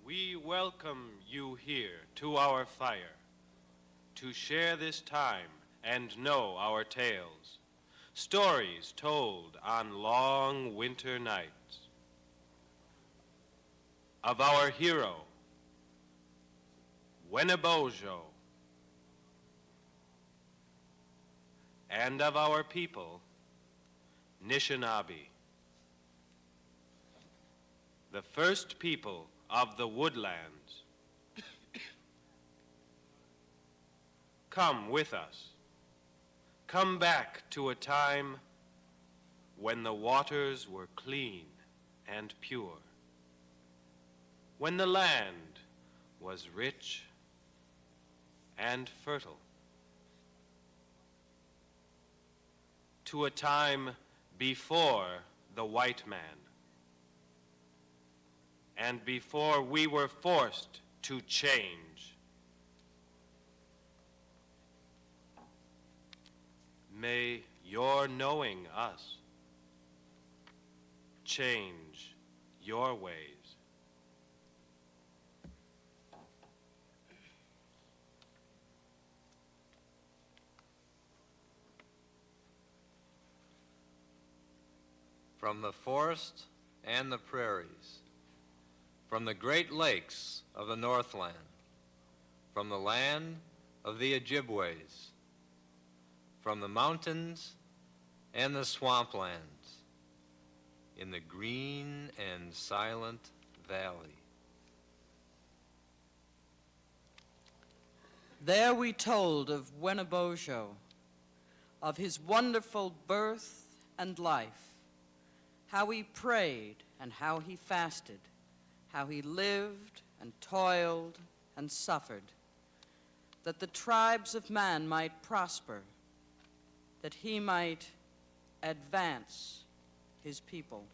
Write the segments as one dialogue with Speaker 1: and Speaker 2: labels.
Speaker 1: We welcome you here to our fire, to share this time and know our tales, stories told on long winter nights, of our hero, Wenebojo, and of our people, Anishinaabe, the first people of the woodlands. Come with us. Come back to a time when the waters were clean and pure, when the land was rich and fertile, to a time before the white man, and before we were forced to change. May your knowing us change your ways.
Speaker 2: From the forest and the prairies, from the great lakes of the Northland, from the land of the Ojibwas, from the mountains and the swamplands, in the green and silent valley.
Speaker 3: There we told of Wenebojo, of his wonderful birth and life, how he prayed and how he fasted, how he lived and toiled and suffered, that the tribes of man might prosper, that he might advance his people.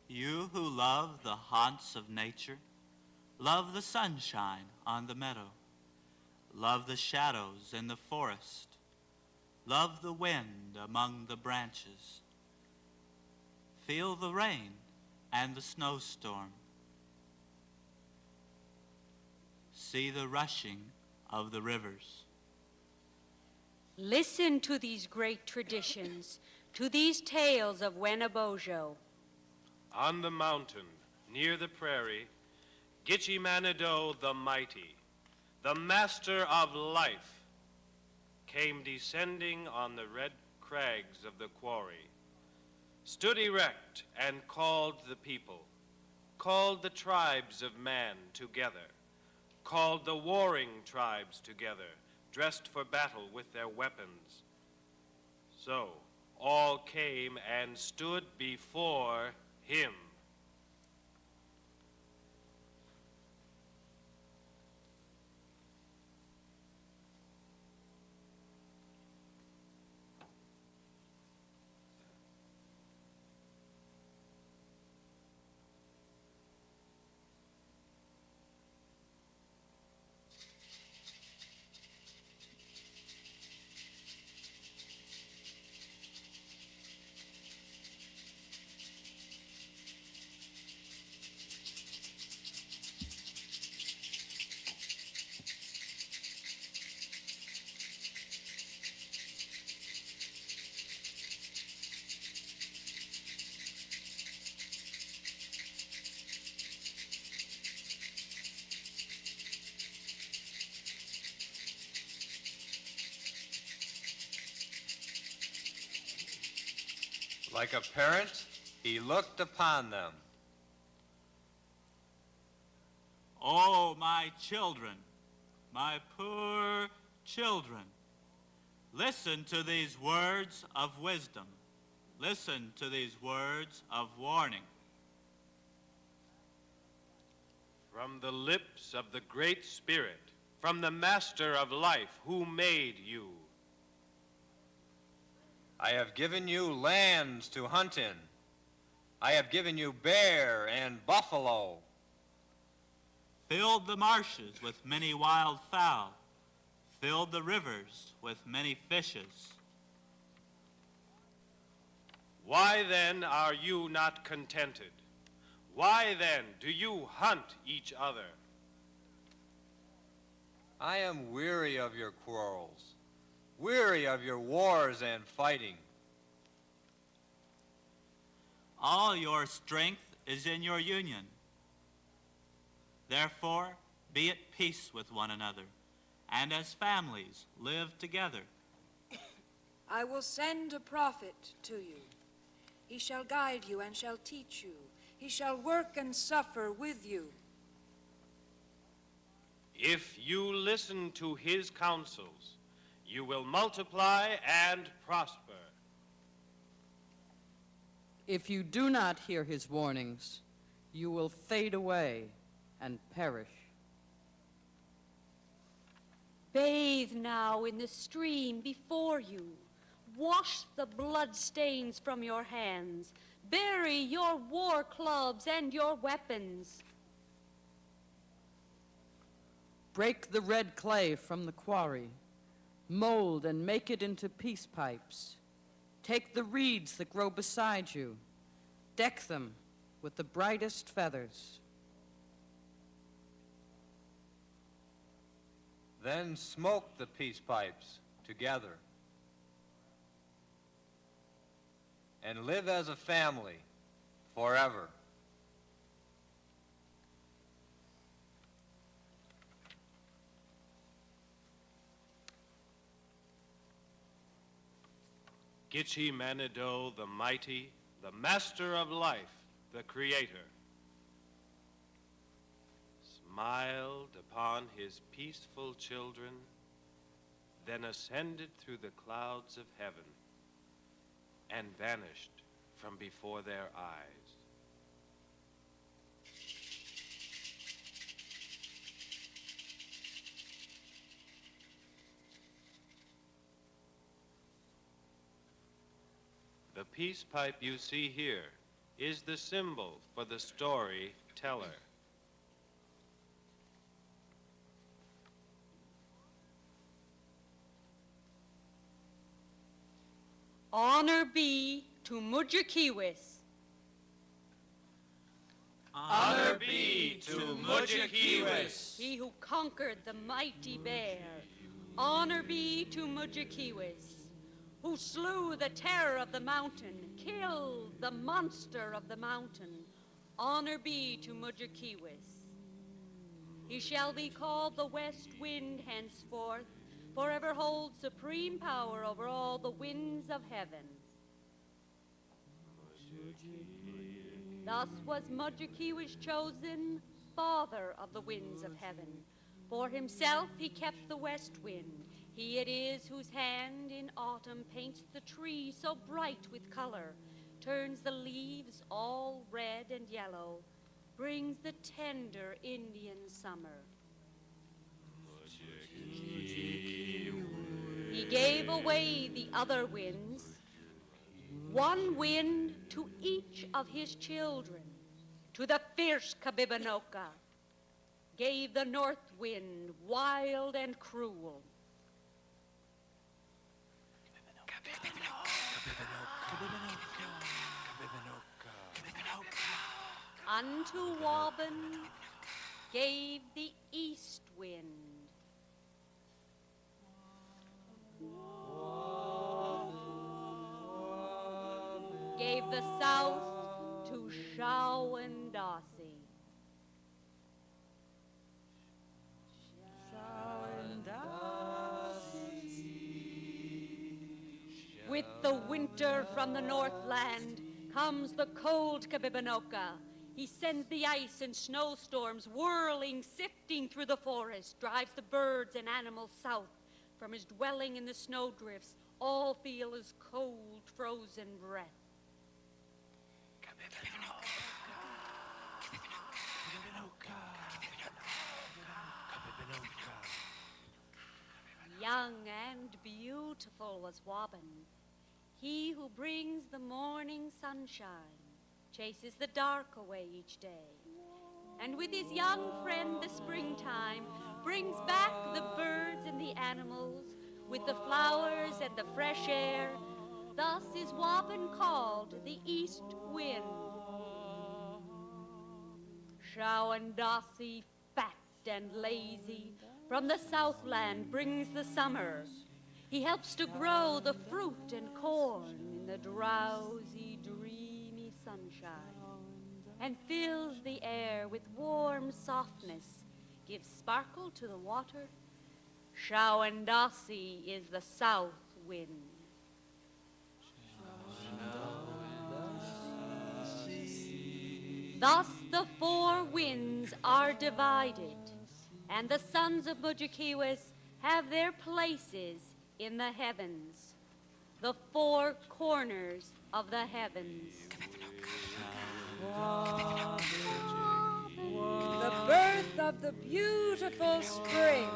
Speaker 4: You who love the haunts of nature, love the sunshine on the meadow, love the shadows in the forest, love the wind among the branches, feel the rain and the snowstorm, see the rushing of the rivers.
Speaker 5: Listen to these great traditions, to these tales of Wenebojo.
Speaker 1: On the mountain, near the prairie, Gitche-Manito the mighty, the master of life, came descending on the red crags of the quarry, stood erect and called the people, called the tribes of man together, called the warring tribes together, dressed for battle with their weapons. So all came and stood before him.
Speaker 2: Like a parent, he looked upon them.
Speaker 4: Oh, my children, my poor children, listen to these words of wisdom. Listen to these words of warning.
Speaker 1: From the lips of the Great Spirit, from the Master of Life who made you.
Speaker 2: I have given you lands to hunt in. I have given you bear and buffalo.
Speaker 4: Filled the marshes with many wild fowl, filled the rivers with many fishes.
Speaker 1: Why then are you not contented? Why then do you hunt each other?
Speaker 2: I am weary of your quarrels, weary of your wars and fighting.
Speaker 4: All your strength is in your union. Therefore, be at peace with one another, and as families live together.
Speaker 6: I will send a prophet to you. He shall guide you and shall teach you. He shall work and suffer with you.
Speaker 1: If you listen to his counsels, you will multiply and prosper.
Speaker 3: If you do not hear his warnings, you will fade away and perish.
Speaker 5: Bathe now in the stream before you. Wash the blood stains from your hands. Bury your war clubs and your weapons.
Speaker 3: Break the red clay from the quarry. Mold and make it into peace pipes. Take the reeds that grow beside you. Deck them with the brightest feathers.
Speaker 2: Then smoke the peace pipes together. And live as a family forever.
Speaker 1: Gitche Manitou the mighty, the master of life, the creator, smiled upon his peaceful children, then ascended through the clouds of heaven and vanished from before their eyes. The peace pipe you see here is the symbol for the story teller.
Speaker 5: Honor be to Mudjekiwis.
Speaker 1: Honor be to Mudjekiwis,
Speaker 5: He who conquered the mighty bear. Honor be to Mudjekiwis, who slew the terror of the mountain, killed the monster of the mountain. Honor be to Mudjekiwis. He shall be called the West Wind henceforth, forever holds supreme power over all the winds of heaven. Thus was Mudjekiwis chosen father of the winds of heaven. For himself he kept the west wind. He it is whose hand in autumn paints the tree so bright with color, turns the leaves all red and yellow, brings the tender Indian summer. He gave away the other winds, one wind to each of his children. To the fierce Kabibanoka gave the north wind, wild and cruel. Unto Waban gave the east wind. Gave the south to Shawandasi. With the winter from the Northland comes the cold Kabibanoka. He sends the ice and snowstorms whirling, sifting through the forest, drives the birds and animals south. From his dwelling in the snowdrifts, all feel his cold, frozen breath. Young and beautiful was Waban. He who brings the morning sunshine, chases the dark away each day, and with his young friend the springtime brings back the birds and the animals with the flowers and the fresh air. Thus is Wobbin called the east wind. Shawandassi, fat and lazy, from the southland brings the summer. He helps to grow the fruit and corn in the drowsy, dreamy sunshine, and fills the air with warm softness, gives sparkle to the water. Shawandassi is the south wind. Thus the four winds are divided, and the sons of Mudjekeewis have their places in the heavens, the four corners of the heavens.
Speaker 6: The birth of the beautiful spring.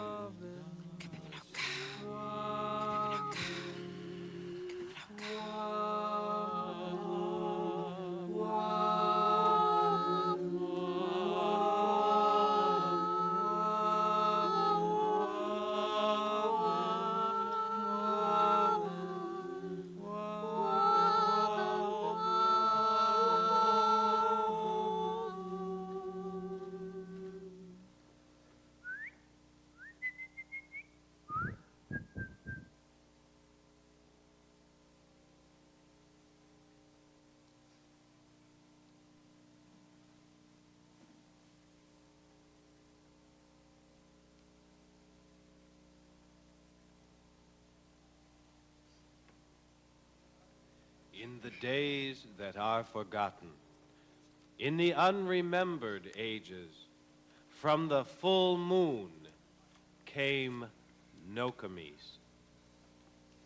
Speaker 1: In the days that are forgotten, in the unremembered ages, from the full moon came Nokomis,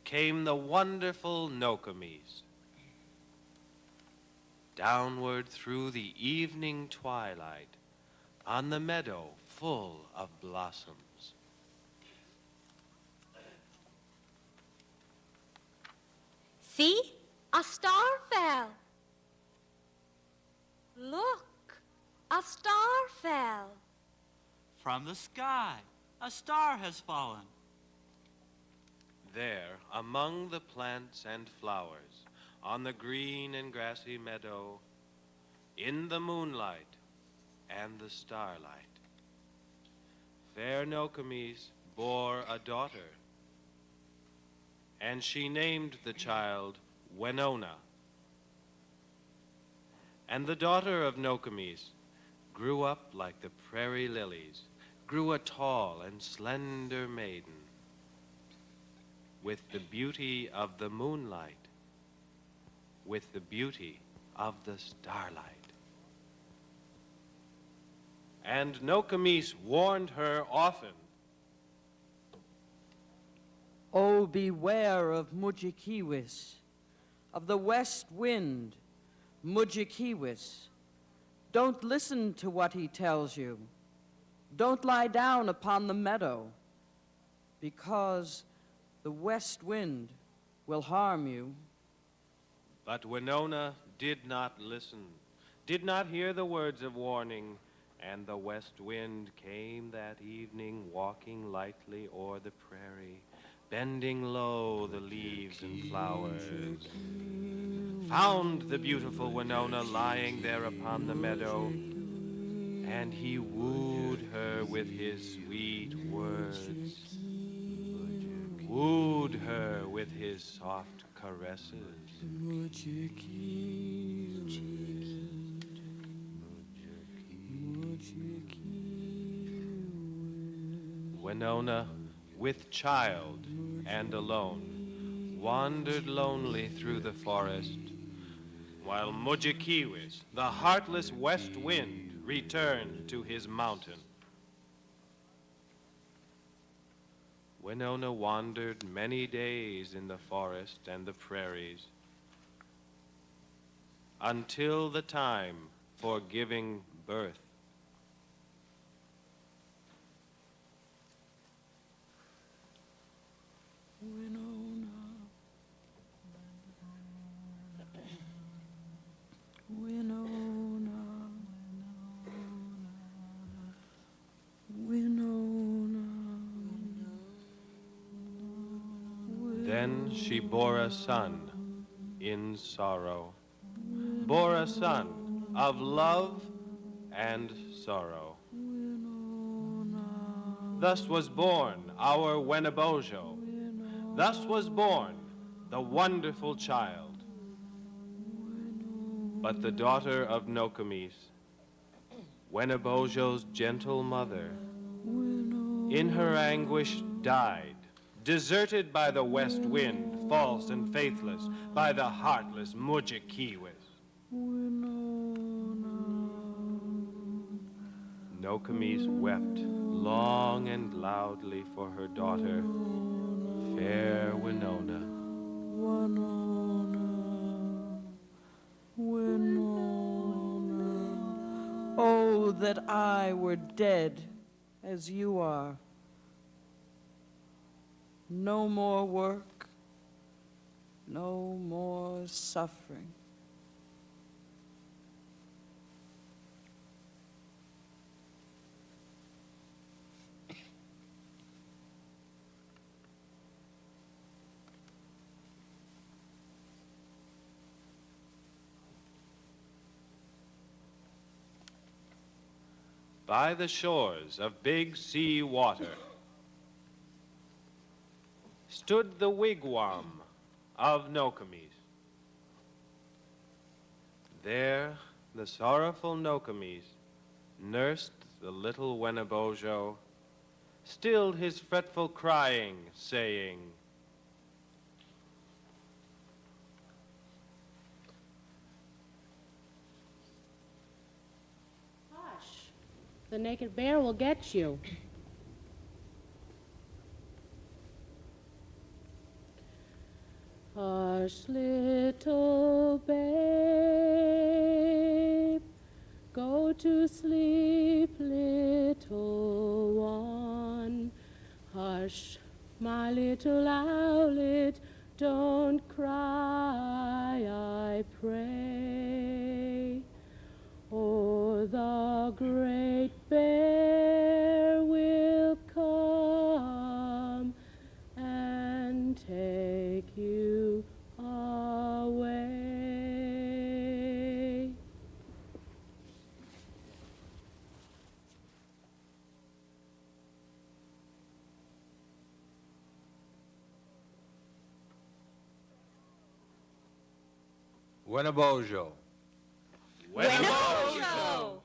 Speaker 1: came the wonderful Nokomis. Downward through the evening twilight, on the meadow full of blossoms.
Speaker 5: See, a star fell. Look, a star fell.
Speaker 4: From the sky, a star has fallen.
Speaker 1: There, among the plants and flowers, on the green and grassy meadow, in the moonlight and the starlight, fair Nokomis bore a daughter, and she named the child Wenonah. And the daughter of Nokomis grew up like the prairie lilies, grew a tall and slender maiden, with the beauty of the moonlight, with the beauty of the starlight. And Nokomis warned her often.
Speaker 3: Oh, beware of Mudjekeewis, of the west wind, Mudjekeewis. Don't listen to what he tells you. Don't lie down upon the meadow, because the west wind will harm you.
Speaker 1: But Wenonah did not listen, did not hear the words of warning, and the west wind came that evening, walking lightly o'er the prairie, bending low the leaves and flowers, found the beautiful Wenonah lying there upon the meadow, and he wooed her with his sweet words, wooed her with his soft caresses. Wenonah, with child and alone, wandered lonely through the forest, while Mudjekeewis, the heartless west wind, returned to his mountain. Wenonah wandered many days in the forest and the prairies, until the time for giving birth. Then she bore a son in sorrow, bore a son of love and sorrow. Thus was born our Wenebojo. Thus was born the wonderful child. But the daughter of Nokomis, Wenebojo's gentle mother, in her anguish died, deserted by the west wind, false and faithless, by the heartless Mojikiwis. Nokomis wept long and loudly for her daughter, fair Winona.
Speaker 3: Oh, that I were dead as you are. No more work, no more suffering.
Speaker 1: By the shores of Big Sea Water stood the wigwam of Nokomis. There the sorrowful Nokomis nursed the little Wenebojo, stilled his fretful crying, saying,
Speaker 7: The naked bear will get you. Hush, little babe, go to sleep, little one. Hush, my little owlet, don't cry, I pray. Oh, the great bear will come and take you away.
Speaker 2: Wenebojo.
Speaker 5: Wenebojo!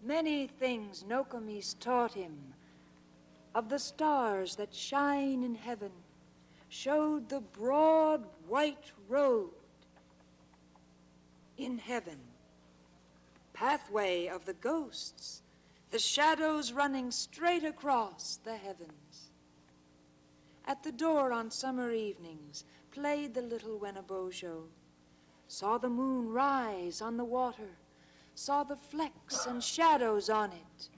Speaker 6: Many things Nokomis taught him. Of the stars that shine in heaven, showed the broad white road in heaven, pathway of the ghosts, the shadows running straight across the heavens. At the door on summer evenings played the little Wenebojo, saw the moon rise on the water, saw the flecks and shadows on it.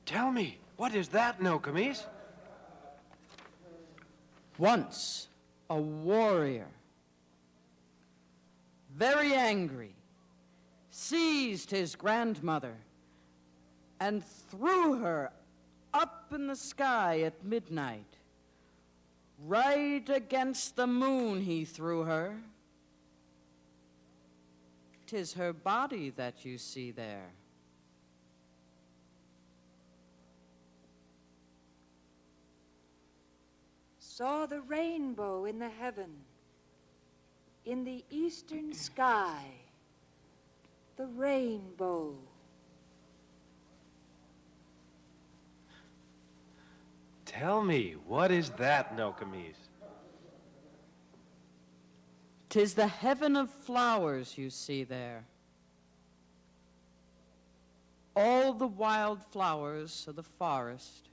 Speaker 1: Tell me, what is that, Nokomis?
Speaker 3: Once a warrior, very angry, seized his grandmother and threw her up in the sky at midnight. Right against the moon he threw her. 'Tis her body that you see there.
Speaker 6: Saw the rainbow in the heaven, in the eastern sky, the rainbow.
Speaker 1: Tell me, what is that, Nokomis?
Speaker 3: 'Tis the heaven of flowers you see there. All the wild flowers of the forest,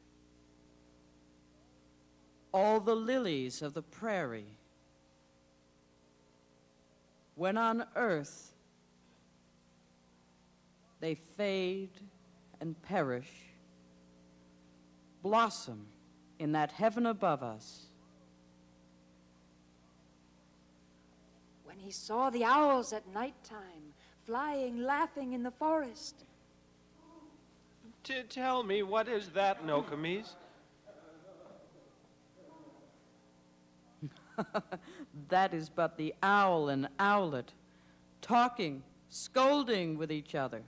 Speaker 3: all the lilies of the prairie, when on earth they fade and perish, blossom in that heaven above us.
Speaker 6: When he saw the owls at nighttime, flying, laughing in the forest.
Speaker 1: Tell me, what is that, Nokomis?
Speaker 3: That is but the owl and owlet, talking, scolding with each other.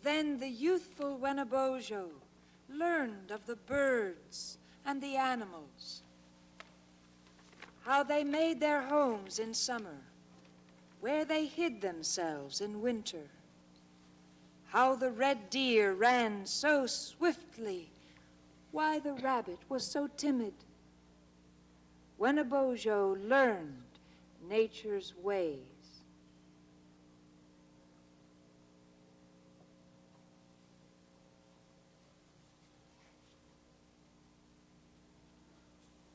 Speaker 6: Then the youthful Wenebojo learned of the birds and the animals, how they made their homes in summer, where they hid themselves in winter, how the red deer ran so swiftly, why the rabbit was so timid. Wenebojo learned nature's ways.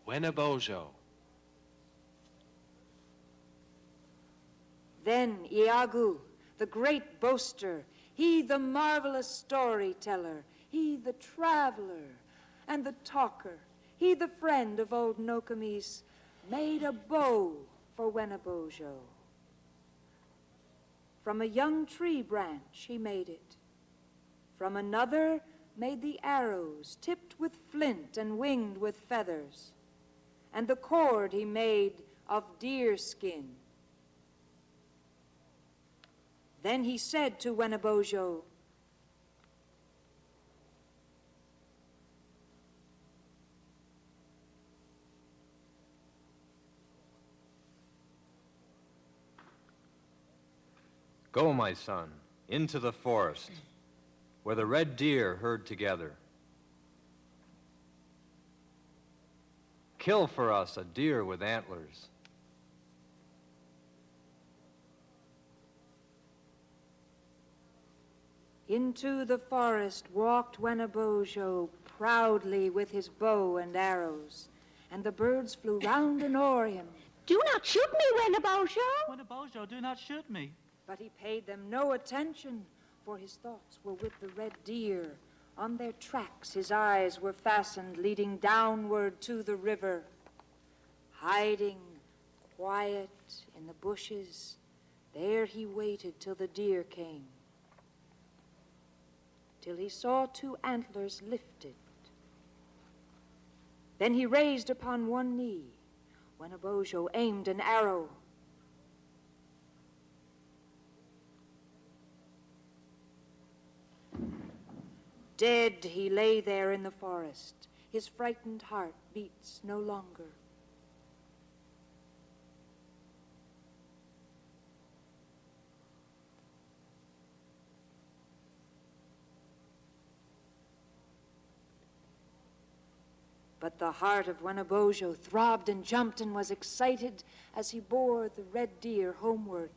Speaker 1: Wenebojo.
Speaker 6: Then Iagu, the great boaster, he the marvelous storyteller, he the traveler and the talker, he the friend of old Nokomis, made a bow for Wenebojo. From a young tree branch he made it. From another made the arrows tipped with flint and winged with feathers. And the cord he made of deer skin. Then he said to Wenebojo,
Speaker 2: Go, my son, into the forest, where the red deer herd together. Kill for us a deer with antlers.
Speaker 6: Into the forest walked Wenebojo proudly with his bow and arrows, and the birds flew round and o'er him.
Speaker 5: Do not shoot me, Wenebojo.
Speaker 4: Wenebojo, do not shoot me.
Speaker 6: But he paid them no attention, for his thoughts were with the red deer. On their tracks his eyes were fastened, leading downward to the river. Hiding quiet in the bushes, there he waited till the deer came, till he saw two antlers lifted. Then he raised upon one knee. Wenebojo aimed an arrow. Dead he lay there in the forest. His frightened heart beats no longer. But the heart of Wenebojo throbbed and jumped and was excited as he bore the red deer homeward.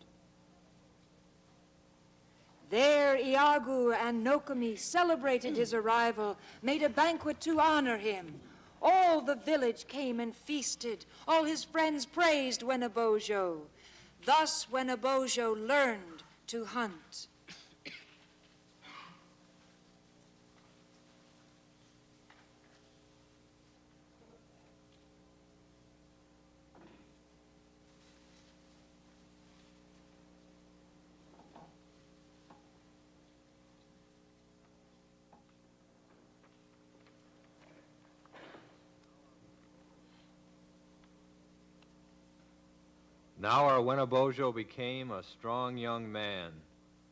Speaker 6: There Iagu and Nokomis celebrated his arrival, made a banquet to honor him. All the village came and feasted. All his friends praised Wenebojo. Thus Wenebojo learned to hunt.
Speaker 2: Now our Wenebojo became a strong young man,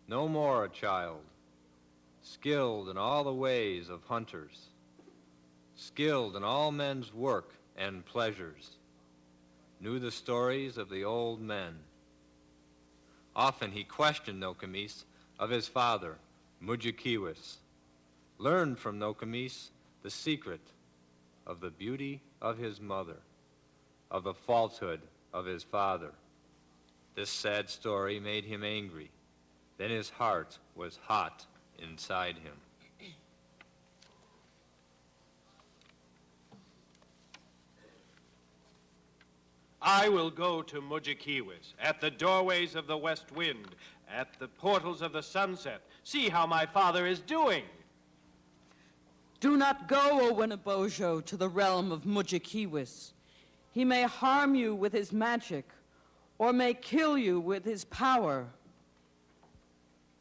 Speaker 2: no more a child, skilled in all the ways of hunters, skilled in all men's work and pleasures, knew the stories of the old men. Often he questioned Nokomis of his father, Mujikiwis, learned from Nokomis the secret of the beauty of his mother, of the falsehood of his father. This sad story made him angry. Then his heart was hot inside him.
Speaker 1: I will go to Mojikiwis, at the doorways of the west wind, at the portals of the sunset, see how my father is doing.
Speaker 3: Do not go, O Wenebojo, to the realm of Mojikiwis. He may harm you with his magic, or may kill you with his power.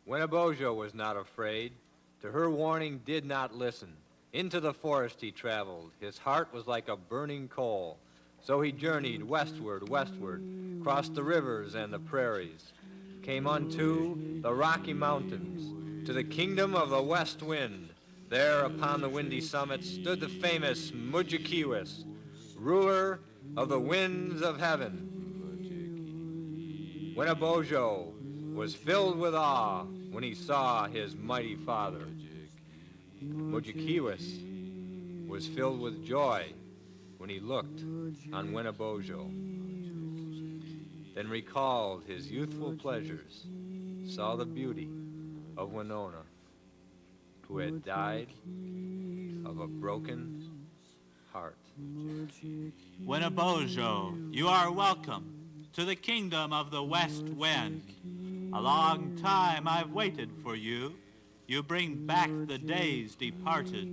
Speaker 2: Wenebojo was not afraid. To her warning did not listen. Into the forest he traveled. His heart was like a burning coal. So he journeyed westward, westward, crossed the rivers and the prairies, came unto the Rocky Mountains, to the kingdom of the west wind. There upon the windy summit stood the famous Mojikiwis, ruler of the winds of heaven. Wenebojo was filled with awe when he saw his mighty father. Mojikiwis was filled with joy when he looked on Wenebojo, then recalled his youthful pleasures, saw the beauty of Winona, who had died of a broken heart.
Speaker 4: Wenebojo, you are welcome to the kingdom of the west wind. A long time I've waited for you. You bring back the days departed.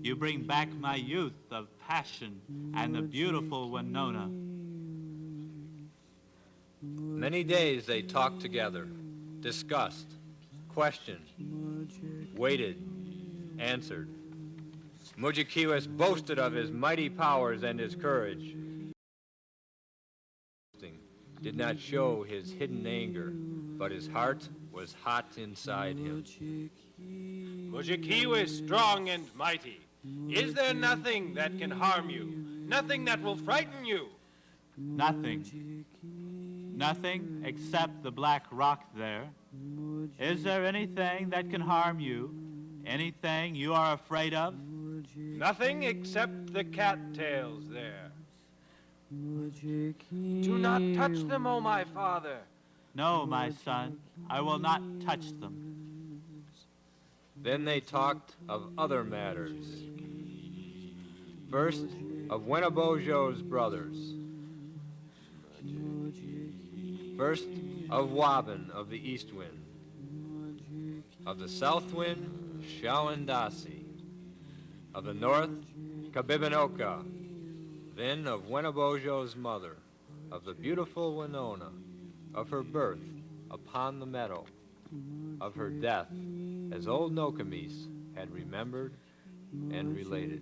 Speaker 4: You bring back my youth of passion and the beautiful Winona.
Speaker 2: Many days they talked together, discussed, questioned, waited, answered. Mojikiwis boasted of his mighty powers and his courage. Did not show his hidden anger, but his heart was hot inside him.
Speaker 1: Mojikiwis, strong and mighty, is there nothing that can harm you? Nothing that will frighten you?
Speaker 4: Nothing. Nothing except the black rock there. Is there anything that can harm you? Anything you are afraid of?
Speaker 1: Nothing except the cattails there. Do not touch them, O my father.
Speaker 4: No, my son, I will not touch them.
Speaker 2: Then they talked of other matters. First, of Wenebojo's brothers. First, of Wabin of the east wind. Of the south wind, Shawandasi. Of the north, Kabibinoka. Then of Wenebojo's mother, of the beautiful Winona, of her birth upon the meadow, of her death, as old Nokomis had remembered and related.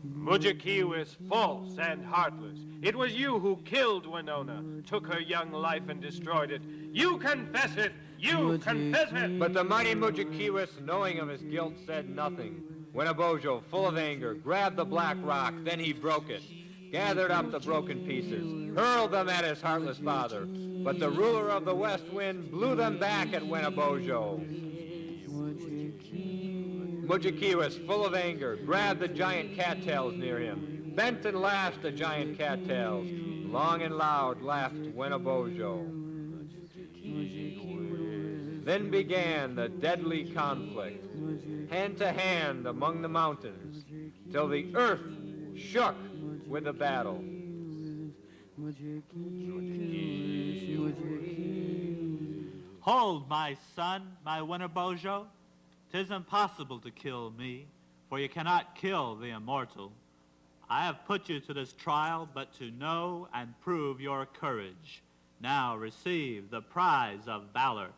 Speaker 1: Mojikiwis, false and heartless. It was you who killed Winona, took her young life and destroyed it. You confess it! You confess it!
Speaker 2: But the mighty Mojikiwis, knowing of his guilt, said nothing. Wenebojo, full of anger, grabbed the black rock, then he broke it, gathered up the broken pieces, hurled them at his heartless father. But the ruler of the west wind blew them back at Wenebojo. Mojikiwis, full of anger, grabbed the giant cattails near him, bent and lashed the giant cattails. Long and loud laughed Wenebojo. Then began the deadly conflict, hand to hand among the mountains, till the earth shook with the battle.
Speaker 4: Hold, my son, my Wenebojo. 'Tis impossible to kill me, for you cannot kill the immortal. I have put you to this trial but to know and prove your courage. Now receive the prize of valor.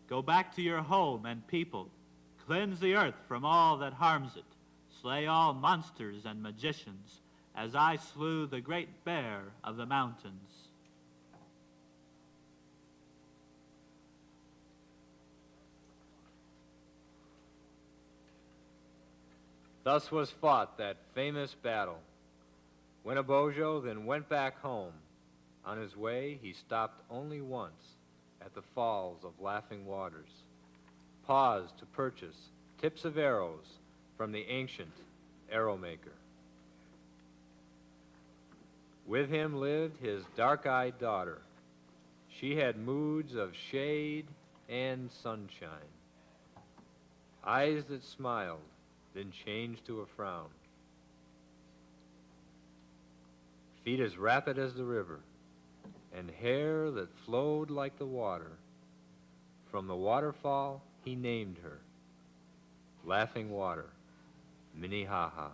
Speaker 4: Go back to your home and people. Cleanse the earth from all that harms it. Slay all monsters and magicians, as I slew the great bear of the mountains.
Speaker 2: Thus was fought that famous battle. Wenebojo then went back home. On his way, he stopped only once at the falls of Laughing Waters, paused to purchase tips of arrows from the ancient arrow maker. With him lived his dark-eyed daughter. She had moods of shade and sunshine. eyes that smiled, then changed to a frown, feet as rapid as the river, and hair that flowed like the water. From the waterfall he named her, Laughing Water, Minnehaha.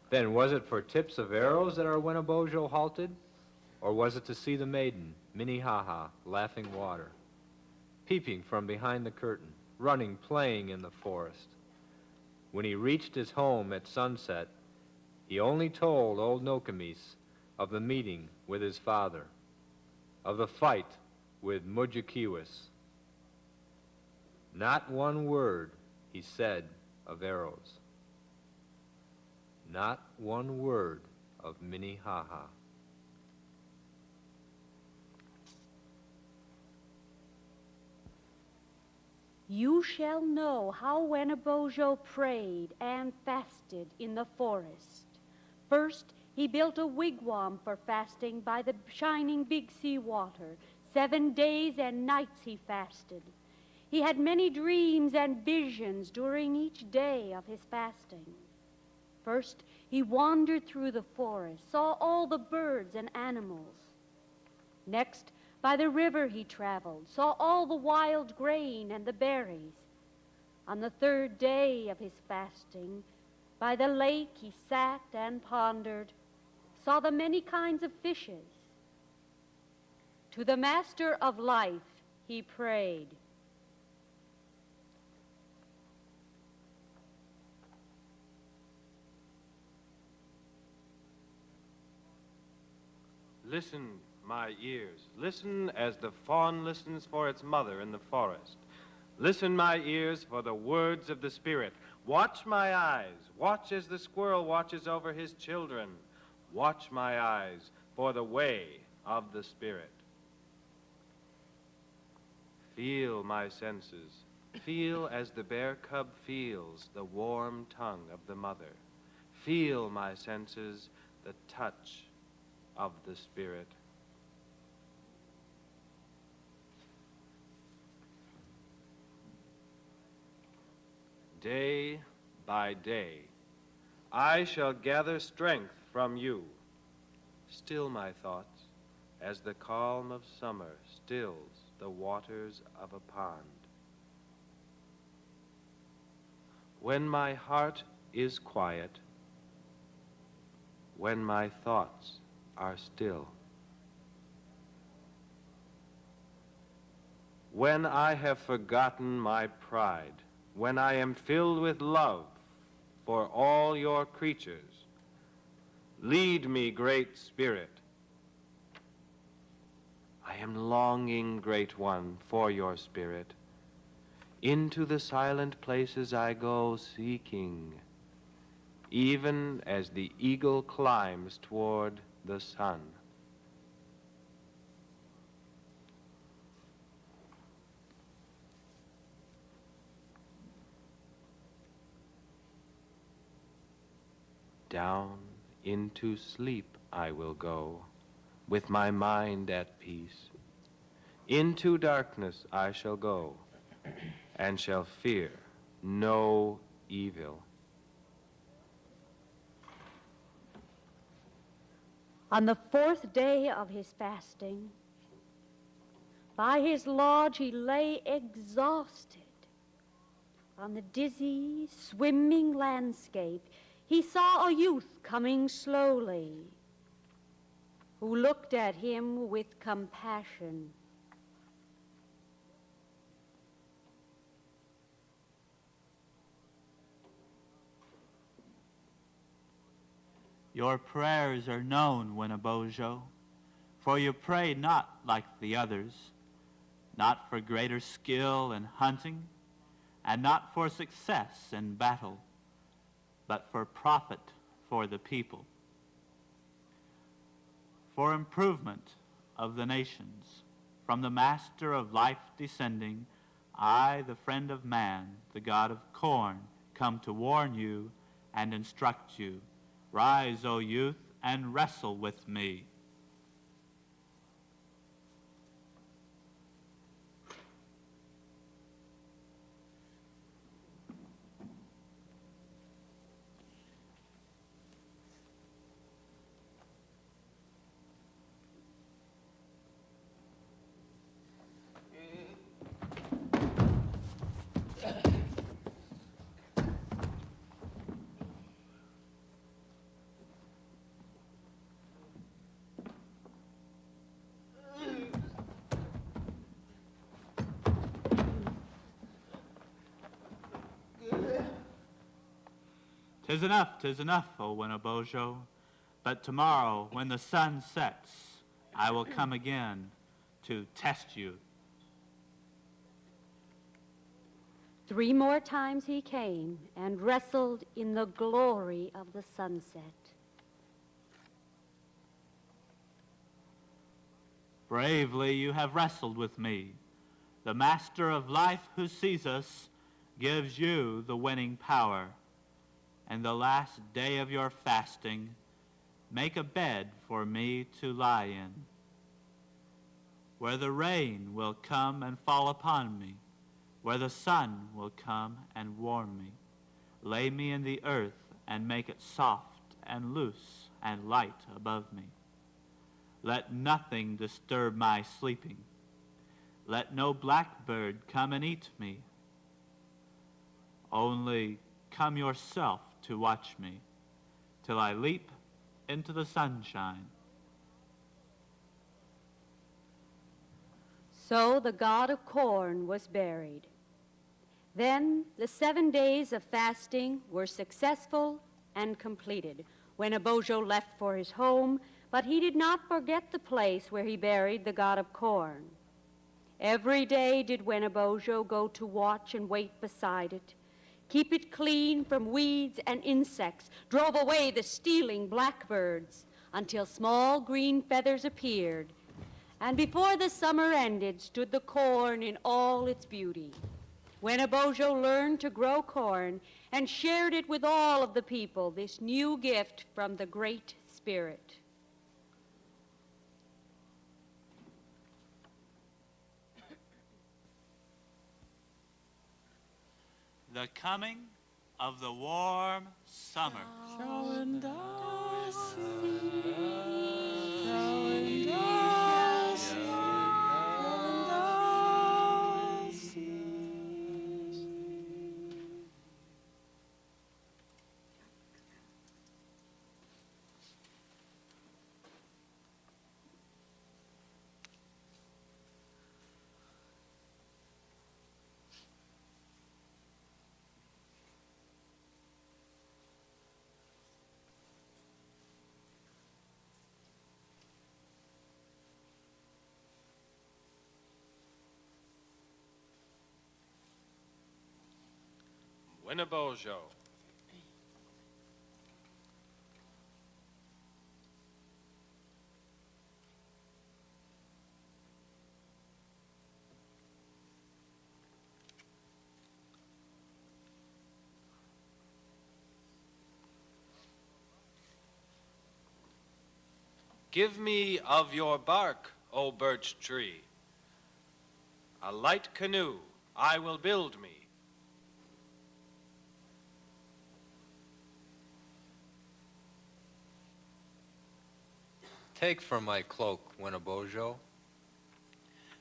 Speaker 2: Then was it for tips of arrows that our Wenebojo halted? Or was it to see the maiden, Minnehaha, Laughing Water, peeping from behind the curtain, running, playing in the forest? When he reached his home at sunset, he only told old Nokomis of the meeting with his father, of the fight with Mudjekeewis. Not one word he said of arrows. Not one word of Minnehaha.
Speaker 5: You shall know how Wenebojo prayed and fasted in the forest. First, he built a wigwam for fasting by the shining Big Sea water. 7 days and nights he fasted. He had many dreams and visions during each day of his fasting. First, he wandered through the forest, saw all the birds and animals. Next, by the river he traveled, saw all the wild grain and the berries. On the 3rd day of his fasting, by the lake he sat and pondered, saw the many kinds of fishes. To the Master of Life he prayed.
Speaker 1: Listen, my ears. Listen as the fawn listens for its mother in the forest. Listen, my ears, for the words of the Spirit. Watch my eyes. Watch as the squirrel watches over his children. Watch my eyes for the way of the Spirit. Feel my senses. Feel as the bear cub feels the warm tongue of the mother. Feel, my senses, the touch of the Spirit. Day by day, I shall gather strength from you. Still my thoughts, as the calm of summer stills the waters of a pond. When my heart is quiet, when my thoughts are still, when I have forgotten my pride, when I am filled with love for all your creatures, lead me, Great Spirit. I am longing, Great One, for your Spirit. Into the silent places I go seeking, even as the eagle climbs toward the sun. Down into sleep I will go, with my mind at peace. Into darkness I shall go, and shall fear no evil.
Speaker 5: On the 4th day of his fasting, by his lodge he lay exhausted. On the dizzy, swimming landscape, he saw a youth coming slowly, who looked at him with compassion.
Speaker 4: Your prayers are known, Wenebojo, for you pray not like the others, not for greater skill in hunting, and not for success in battle, but for profit for the people, for improvement of the nations. From the Master of Life descending, I, the friend of man, the God of corn, come to warn you and instruct you. Rise, O youth, and wrestle with me. "'Tis enough, O Wenebojo. But tomorrow, when the sun sets, I will come again to test you."
Speaker 5: 3 more times he came and wrestled in the glory of the sunset.
Speaker 4: "Bravely you have wrestled with me. The master of life who sees us gives you the winning power. And the last day of your fasting, make a bed for me to lie in, where the rain will come and fall upon me, where the sun will come and warm me. Lay me in the earth and make it soft and loose and light above me. Let nothing disturb my sleeping. Let no blackbird come and eat me. Only come yourself to watch me till I leap into the sunshine."
Speaker 5: So the god of corn was buried. Then the 7 days of fasting were successful and completed. Wenebojo left for his home, but he did not forget the place where he buried the god of corn. Every day did Wenebojo go to watch and wait beside it, keep it clean from weeds and insects, drove away the stealing blackbirds, until small green feathers appeared. And before the summer ended stood the corn in all its beauty. Wenebojo learned to grow corn and shared it with all of the people, this new gift from the Great Spirit.
Speaker 4: The coming of the warm summer.
Speaker 1: Wenebojo. Give me of your bark, O birch tree. A light canoe I will build me.
Speaker 2: Take from my cloak, Wenebojo.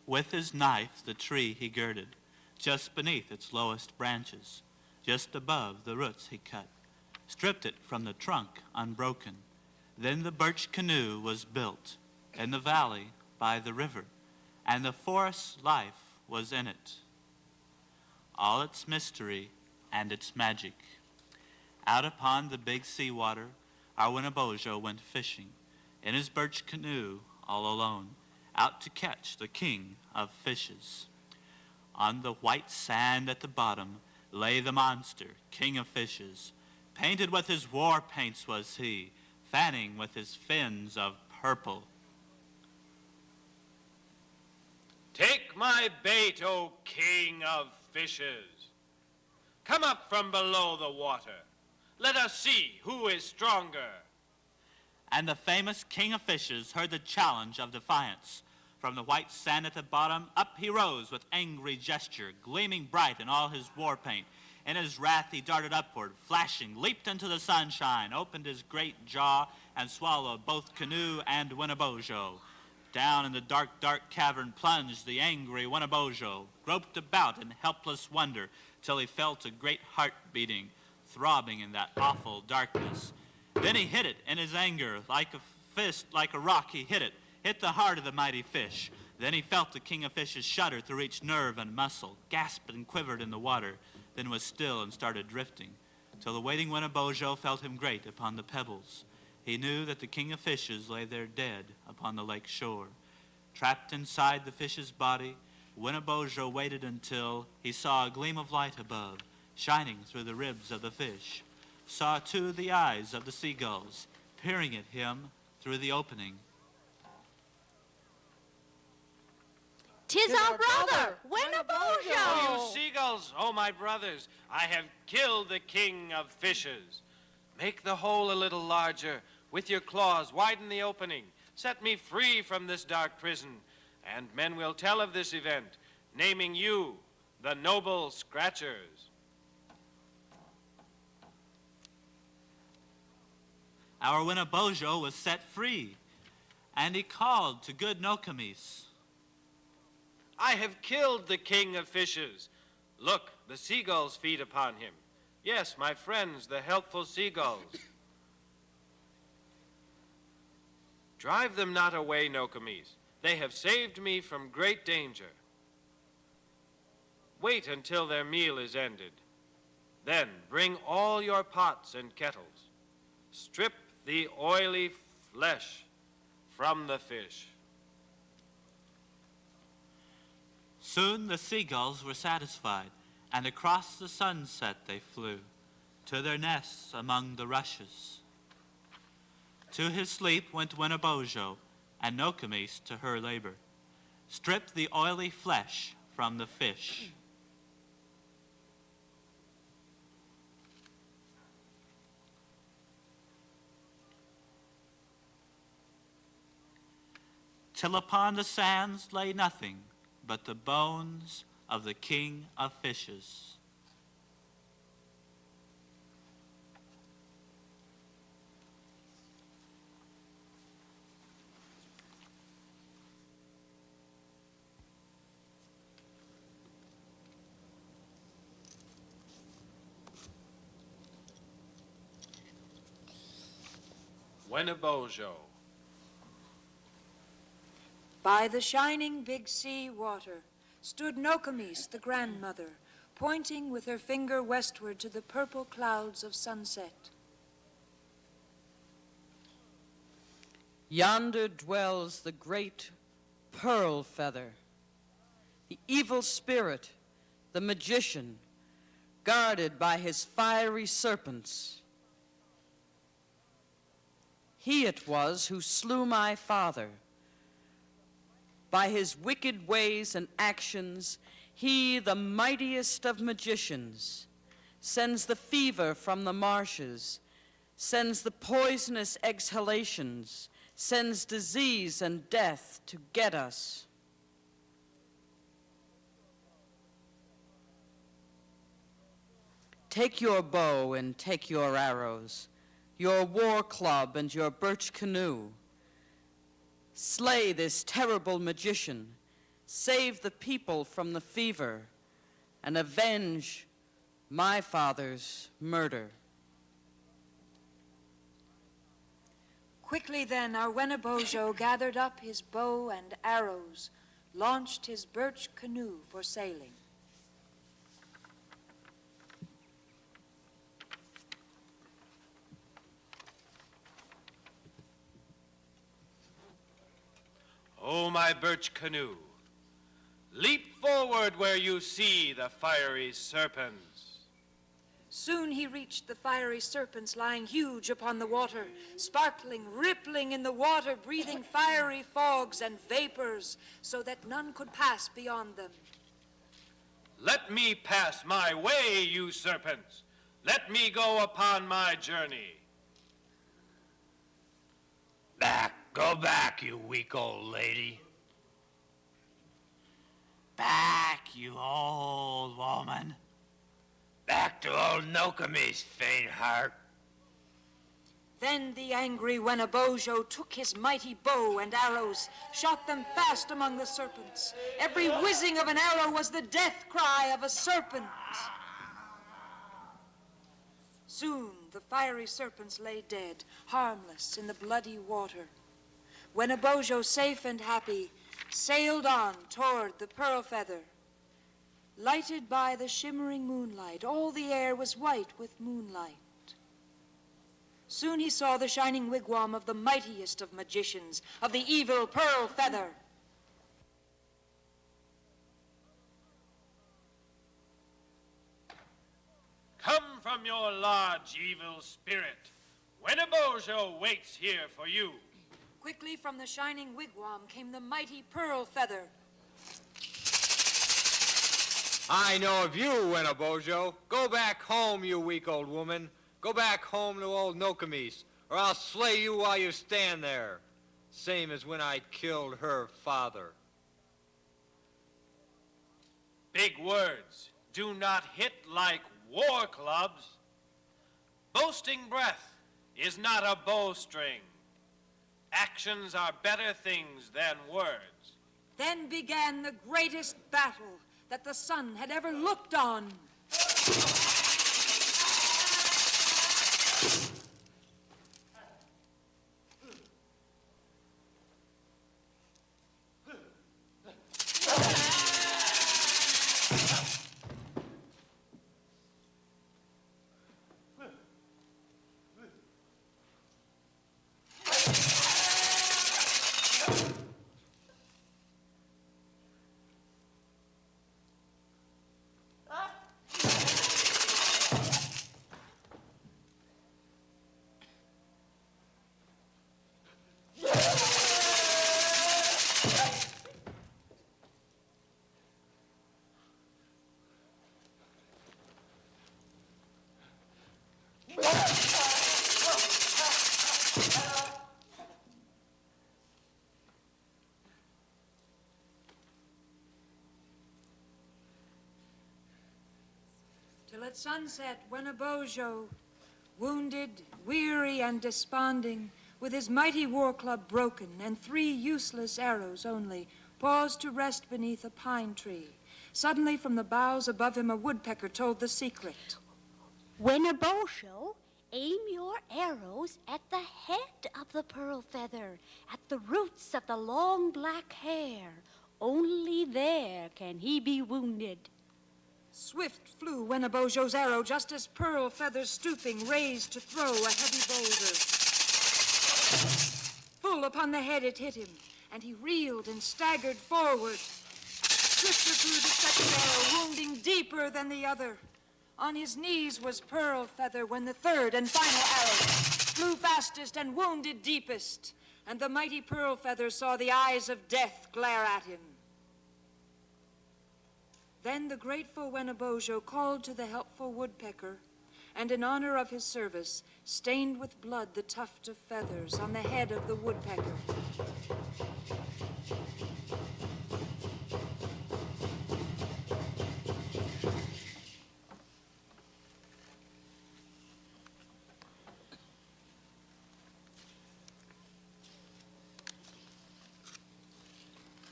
Speaker 4: With his knife the tree he girded, just beneath its lowest branches, just above the roots he cut, stripped it from the trunk unbroken. Then the birch canoe was built in the valley by the river, and the forest's life was in it, all its mystery and its magic. Out upon the big seawater, our Wenebojo went fishing, in his birch canoe all alone, out to catch the king of fishes. On the white sand at the bottom lay the monster, king of fishes. Painted with his war paints was he, fanning with his fins of purple.
Speaker 1: Take my bait, O king of fishes. Come up from below the water. Let us see who is stronger.
Speaker 4: and the famous King of Fishes heard the challenge of defiance. From the white sand at the bottom, up he rose with angry gesture, gleaming bright in all his war paint. In his wrath he darted upward, flashing, leaped into the sunshine, opened his great jaw, and swallowed both canoe and Wenebojo. Down in the dark, dark cavern plunged the angry Wenebojo, groped about in helpless wonder, till he felt a great heart beating, throbbing in that awful darkness. Then he hit it in his anger, like a fist, like a rock he hit the heart of the mighty fish. Then he felt the King of Fishes shudder through each nerve and muscle, gasped and quivered in the water, then was still and started drifting, till the waiting Wenebojo felt him grate upon the pebbles. He knew that the King of Fishes lay there dead upon the lake shore. Trapped inside the fish's body, Wenebojo waited until he saw a gleam of light above, shining through the ribs of the fish, saw too the eyes of the seagulls, peering at him through the opening.
Speaker 5: "'Tis our brother, Wenebojo!"
Speaker 1: Oh, you seagulls, oh, my brothers, I have killed the King of Fishes. Make the hole a little larger. With your claws, widen the opening. Set me free from this dark prison, and men will tell of this event, naming you the noble Scratchers.
Speaker 4: Our Wenebojo was set free, and he called to good Nokomis.
Speaker 1: I have killed the King of Fishes. Look, the seagulls feed upon him. Yes, my friends, the healthful seagulls. Drive them not away, Nokomis. They have saved me from great danger. Wait until their meal is ended. Then bring all your pots and kettles. Strip the oily flesh from the fish.
Speaker 4: Soon the seagulls were satisfied, and across the sunset they flew, to their nests among the rushes. To his sleep went Wenebojo, and Nokomis to her labor. Stripped the oily flesh from the fish. Till upon the sands lay nothing but the bones of the King of Fishes.
Speaker 1: Wenebojo.
Speaker 6: By the shining big sea water stood Nokomis, the grandmother, pointing with her finger westward to the purple clouds of sunset.
Speaker 3: Yonder dwells the great pearl feather, the evil spirit, the magician, guarded by his fiery serpents. He it was who slew my father. By his wicked ways and actions, he, the mightiest of magicians, sends the fever from the marshes, sends the poisonous exhalations, sends disease and death to get us. Take your bow and take your arrows, your war club and your birch canoe. Slay this terrible magician, save the people from the fever, and avenge my father's murder.
Speaker 6: Quickly then our Wenebojo gathered up his bow and arrows, launched his birch canoe for sailing.
Speaker 1: Oh, my birch canoe, leap forward where you see the fiery serpents.
Speaker 6: Soon he reached the fiery serpents lying huge upon the water, sparkling, rippling in the water, breathing fiery fogs and vapors, so that none could pass beyond them.
Speaker 1: Let me pass my way, you serpents. Let me go upon my journey.
Speaker 8: Go back, you weak old lady.
Speaker 4: Back, you old woman.
Speaker 8: Back to old Nokomis, faint heart.
Speaker 6: Then the angry Wenebojo took his mighty bow and arrows, shot them fast among the serpents. Every whizzing of an arrow was the death cry of a serpent. Soon the fiery serpents lay dead, harmless in the bloody water. Wenebojo, safe and happy, sailed on toward the pearl feather. Lighted by the shimmering moonlight, all the air was white with moonlight. Soon he saw the shining wigwam of the mightiest of magicians, of the evil pearl feather.
Speaker 1: Come from your large evil spirit. Wenebojo waits here for you.
Speaker 6: Quickly from the shining wigwam came the mighty pearl feather.
Speaker 2: I know of you, Wenebojo. Go back home, you weak old woman. Go back home to old Nokomis, or I'll slay you while you stand there. Same as when I killed her father.
Speaker 1: Big words do not hit like war clubs. Boasting breath is not a bowstring. Actions are better things than words.
Speaker 6: Then began the greatest battle that the sun had ever looked on. Till at sunset, Wenebojo, wounded, weary, and desponding, with his mighty war club broken and 3 useless arrows only, paused to rest beneath a pine tree. Suddenly, from the boughs above him, a woodpecker told the secret.
Speaker 5: Wenebojo, aim your arrows at the head of the pearl feather, at the roots of the long black hair. Only there can he be wounded.
Speaker 6: Swift flew Wenebojo's arrow, just as Pearl Feather, stooping, raised to throw a heavy boulder. Full upon the head it hit him, and he reeled and staggered forward. Swifter flew the second arrow, wounding deeper than the other. On his knees was Pearl Feather when the third and final arrow flew fastest and wounded deepest, and the mighty Pearl Feather saw the eyes of death glare at him. Then the grateful Wenebojo called to the helpful woodpecker, and in honor of his service, stained with blood the tuft of feathers on the head of the woodpecker.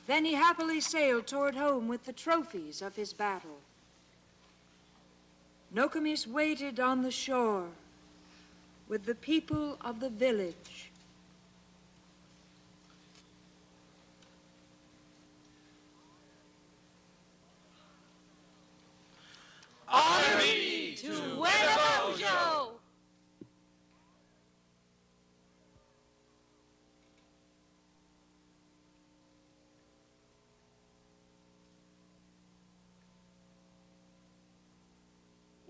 Speaker 6: Then he happily sailed toward home with the trophies of his battle. Nokomis waited on the shore with the people of the village.
Speaker 1: Honor be to Wenebojo!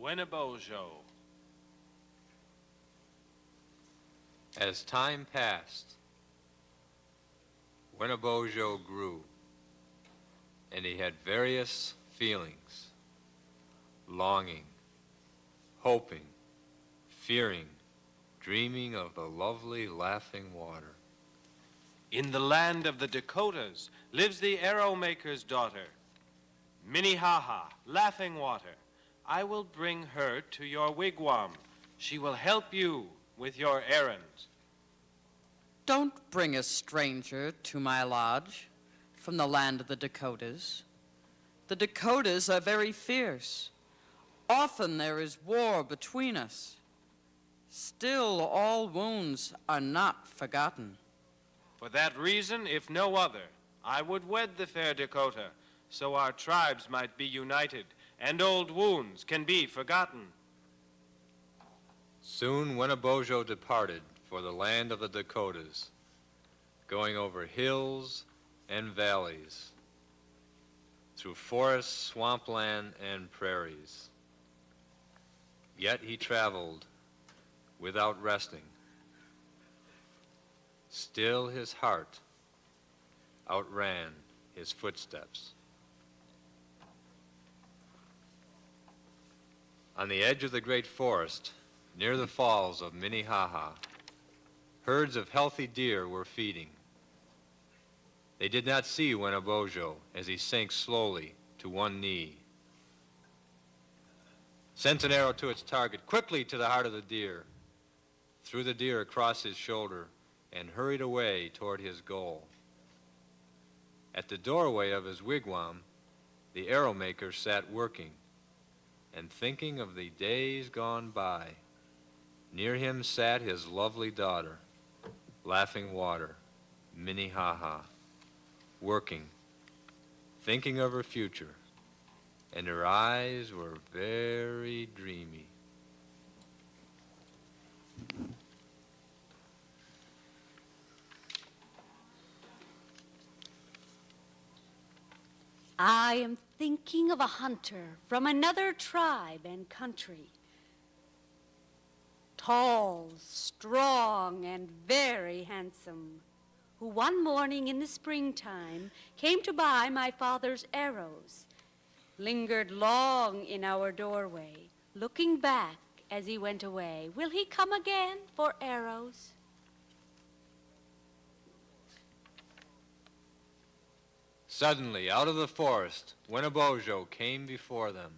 Speaker 1: Wenebojo.
Speaker 2: As time passed, Wenebojo grew, and he had various feelings: longing, hoping, fearing, dreaming of the lovely laughing water.
Speaker 1: In the land of the Dakotas lives the arrow maker's daughter, Minnehaha, Laughing Water. I will bring her to your wigwam. She will help you with your errands.
Speaker 3: Don't bring a stranger to my lodge from the land of the Dakotas. The Dakotas are very fierce. Often there is war between us. Still, all wounds are not forgotten.
Speaker 1: For that reason, if no other, I would wed the fair Dakota, so our tribes might be united, and old wounds can be forgotten.
Speaker 2: Soon Wenebojo departed for the land of the Dakotas, going over hills and valleys, through forests, swampland, and prairies. Yet he traveled without resting. Still his heart outran his footsteps. On the edge of the great forest, near the falls of Minnehaha, herds of healthy deer were feeding. They did not see Wenebojo as he sank slowly to one knee. Sent an arrow to its target, quickly to the heart of the deer, threw the deer across his shoulder, and hurried away toward his goal. At the doorway of his wigwam, the arrow maker sat working and thinking of the days gone by. Near him sat his lovely daughter, Laughing Water, Minnehaha, working, thinking of her future, and her eyes were very dreamy.
Speaker 5: I am thinking of a hunter from another tribe and country. Tall, strong, and very handsome, who one morning in the springtime came to buy my father's arrows, lingered long in our doorway, looking back as he went away. Will he come again for arrows?
Speaker 2: Suddenly, out of the forest, Wenebojo came before them.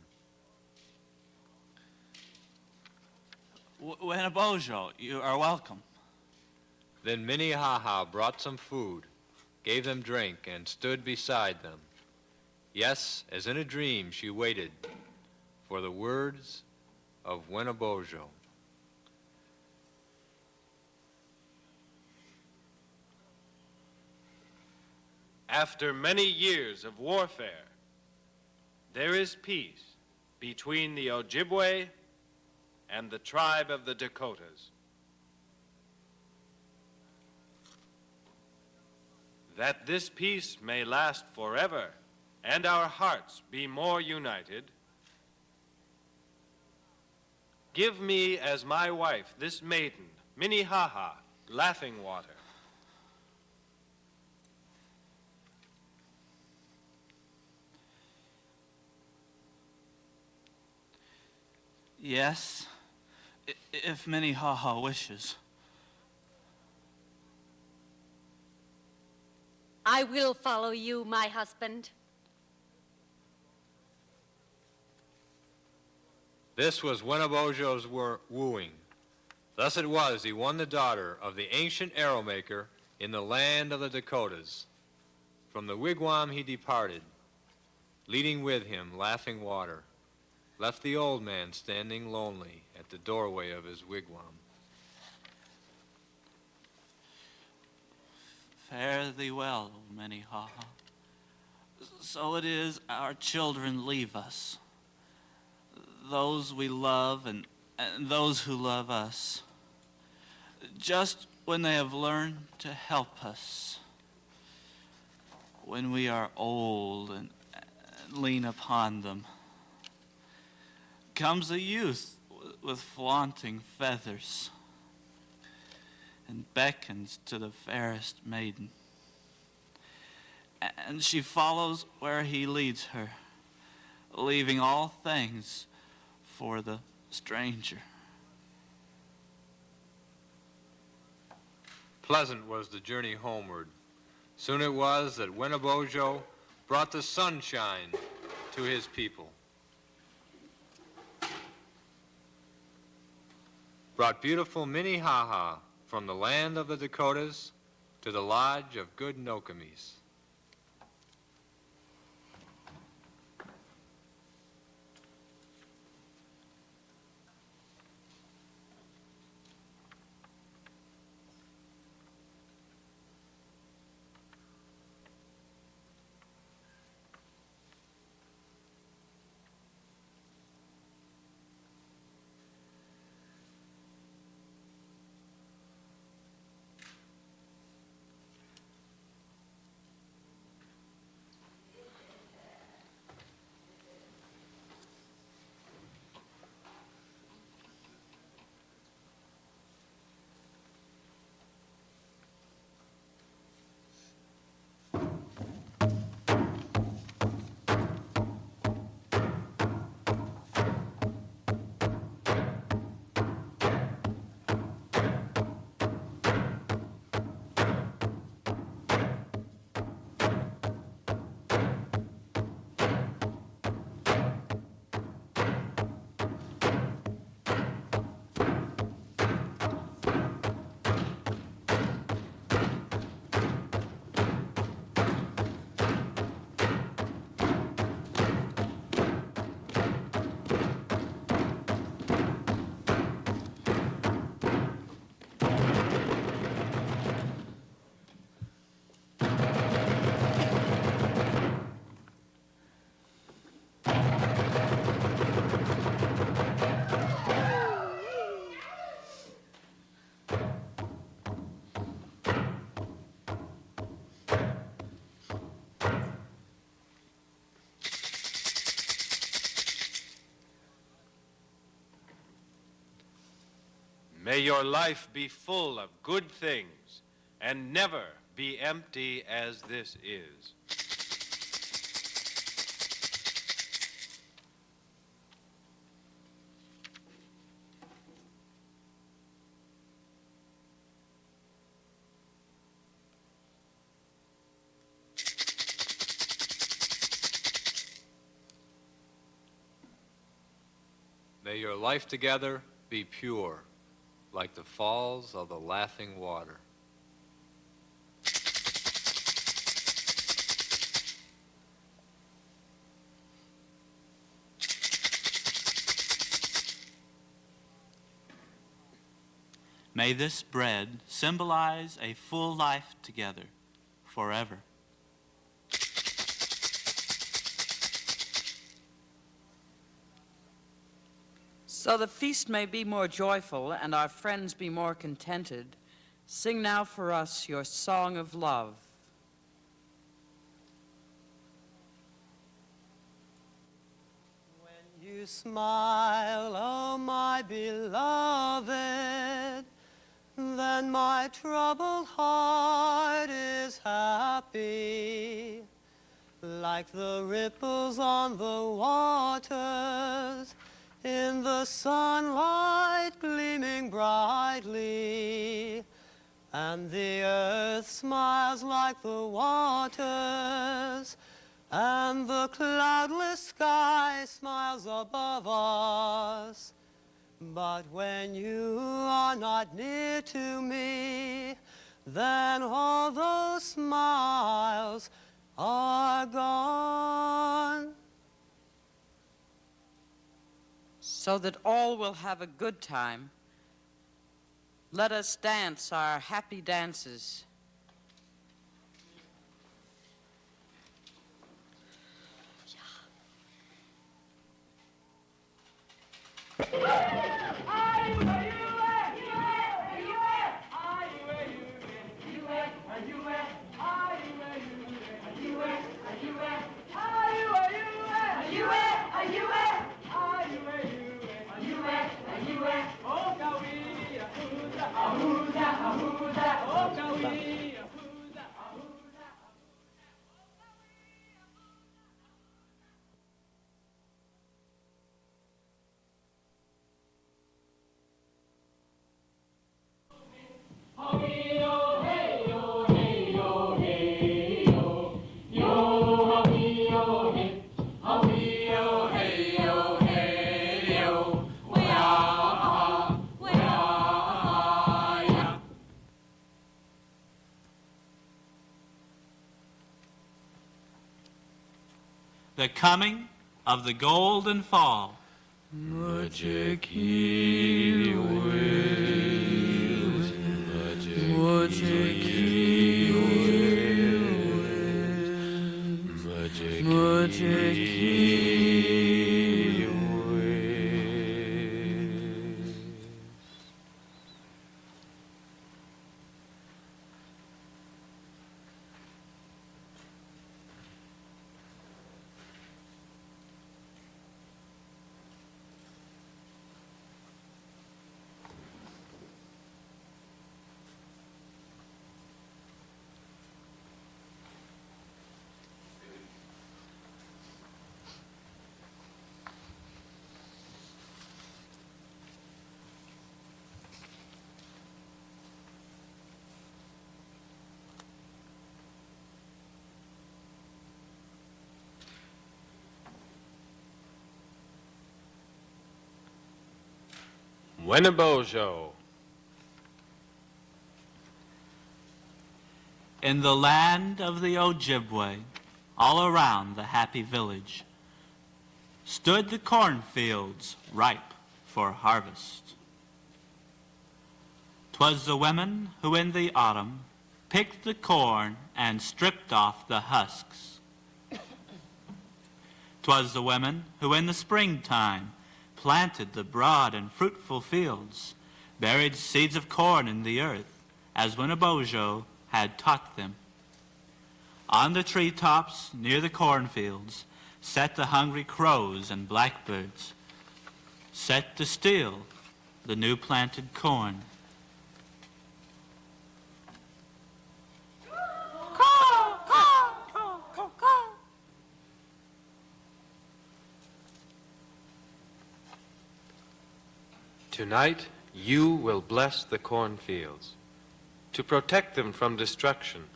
Speaker 4: Wenebojo, you are welcome.
Speaker 2: Then Minnehaha brought some food, gave them drink, and stood beside them. Yes, as in a dream, she waited for the words of Wenebojo.
Speaker 1: After many years of warfare, there is peace between the Ojibwa and the tribe of the Dakotas. That this peace may last forever and our hearts be more united, give me as my wife this maiden, Minnehaha, Laughing Water.
Speaker 4: Yes, if Minnehaha wishes.
Speaker 5: I will follow you, my husband.
Speaker 2: This was Wenebojo's wooing. Thus it was he won the daughter of the ancient arrow maker in the land of the Dakotas. From the wigwam he departed, leading with him Laughing Water, left the old man standing lonely at the doorway of his wigwam.
Speaker 4: Fare thee well, O Minnehaha. So it is our children leave us, those we love and those who love us, just when they have learned to help us, when we are old and lean upon them. Comes a youth with flaunting feathers and beckons to the fairest maiden. And she follows where he leads her, leaving all things for the stranger.
Speaker 2: Pleasant was the journey homeward, Soon it was that Wenebojo brought the sunshine to his people. Brought beautiful Minnehaha from the land of the Dakotas to the lodge of good Nokomis.
Speaker 1: May your life be full of good things and never be empty as this is.
Speaker 2: May your life together be pure, like the falls of the laughing water.
Speaker 4: May this bread symbolize a full life together, forever.
Speaker 3: So the feast may be more joyful and our friends be more contented, sing now for us your song of love.
Speaker 9: When you smile, oh my beloved, then my troubled heart is happy, like the ripples on the waters, in the sunlight gleaming brightly, and the earth smiles like the waters, and the cloudless sky smiles above us. But when you are not near to me, then all those smiles are gone.
Speaker 3: So that all will have a good time, let us dance our happy dances.
Speaker 4: the coming of the golden fall.
Speaker 10: Mujiki waves, Mujiki waves, Mujiki
Speaker 1: Wenebojo.
Speaker 4: In the land of the Ojibwa, all around the happy village, stood the cornfields ripe for harvest. 'Twas the women who in the autumn picked the corn and stripped off the husks. 'Twas the women who in the springtime planted the broad and fruitful fields, buried seeds of corn in the earth, as Wenebojo had taught them. On the treetops near the cornfields sat the hungry crows and blackbirds, set to steal the new planted corn.
Speaker 1: Tonight, you will bless the cornfields. To protect them from destruction,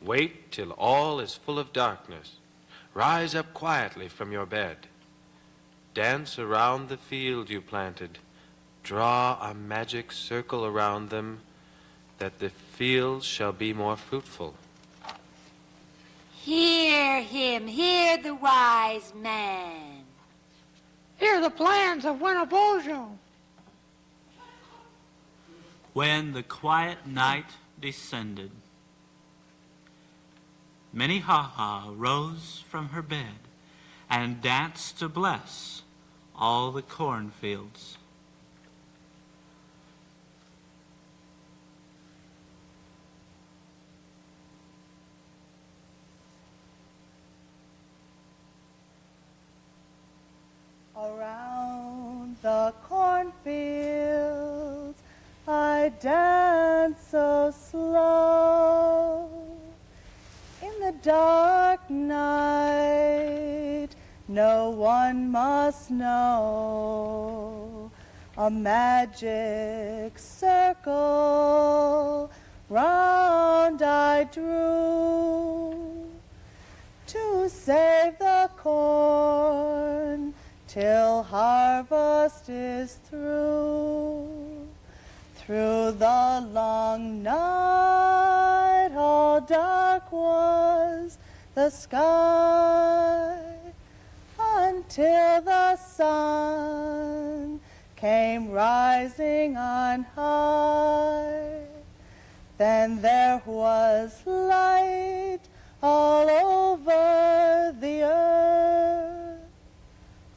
Speaker 1: wait till all is full of darkness. Rise up quietly from your bed. Dance around the field you planted. Draw a magic circle around them, that the fields shall be more fruitful.
Speaker 11: Hear him, hear the wise man.
Speaker 12: Hear the plans of Wenebojo.
Speaker 4: When the quiet night descended, Minnehaha rose from her bed and danced to bless all the cornfields.
Speaker 13: Around the cornfields I dance so slow. In the dark night, no one must know. A magic circle round I drew to save the corn till harvest is through. Through the long night, all dark was the sky, until the sun came rising on high. Then there was light all over the earth.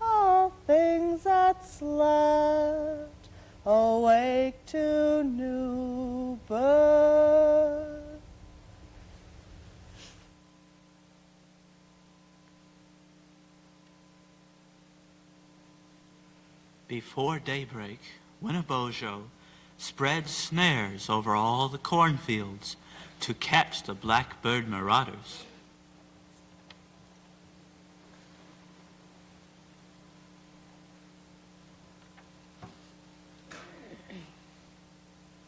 Speaker 13: All things that slept awake to new birth.
Speaker 4: Before daybreak, Wenebojo spread snares over all the cornfields to catch the blackbird marauders.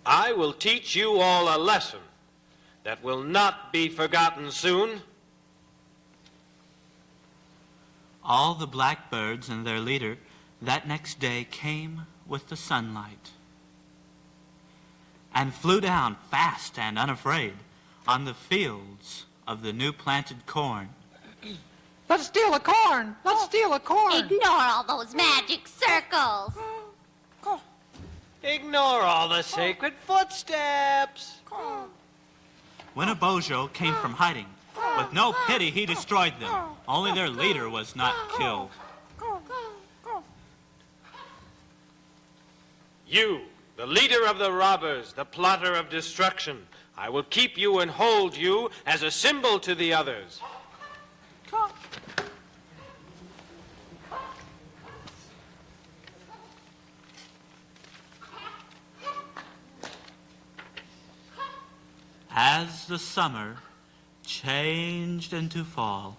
Speaker 1: I will teach you all a lesson that will not be forgotten soon.
Speaker 4: All the blackbirds and their leader that next day came with the sunlight and flew down fast and unafraid on the fields of the new planted corn.
Speaker 12: Let's steal the corn. Let's steal the corn.
Speaker 11: Ignore all those magic circles.
Speaker 8: Ignore all the sacred footsteps.
Speaker 4: Wenebojo came from hiding. With no pity, he destroyed them. Only their leader was not killed.
Speaker 1: You, the leader of the robbers, the plotter of destruction, I will keep you and hold you as a symbol to the others.
Speaker 4: As the summer changed into fall,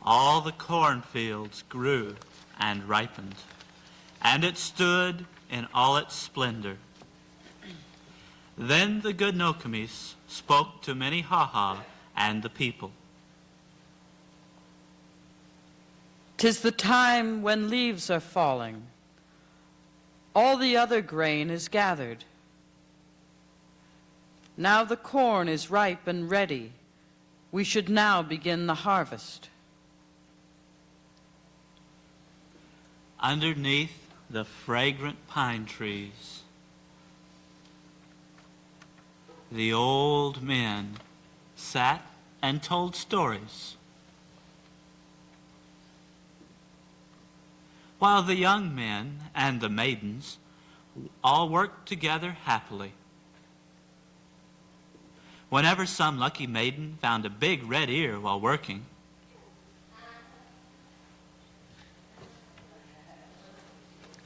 Speaker 4: all the cornfields grew and ripened, and it stood in all its splendor. Then the good Nokomis spoke to Minnehaha and the people.
Speaker 3: 'Tis the time when leaves are falling. All the other grain is gathered. Now the corn is ripe and ready. We should now begin the harvest.
Speaker 4: Underneath the fragrant pine trees, the old men sat and told stories, while the young men and the maidens all worked together happily. Whenever some lucky maiden found a big red ear while working,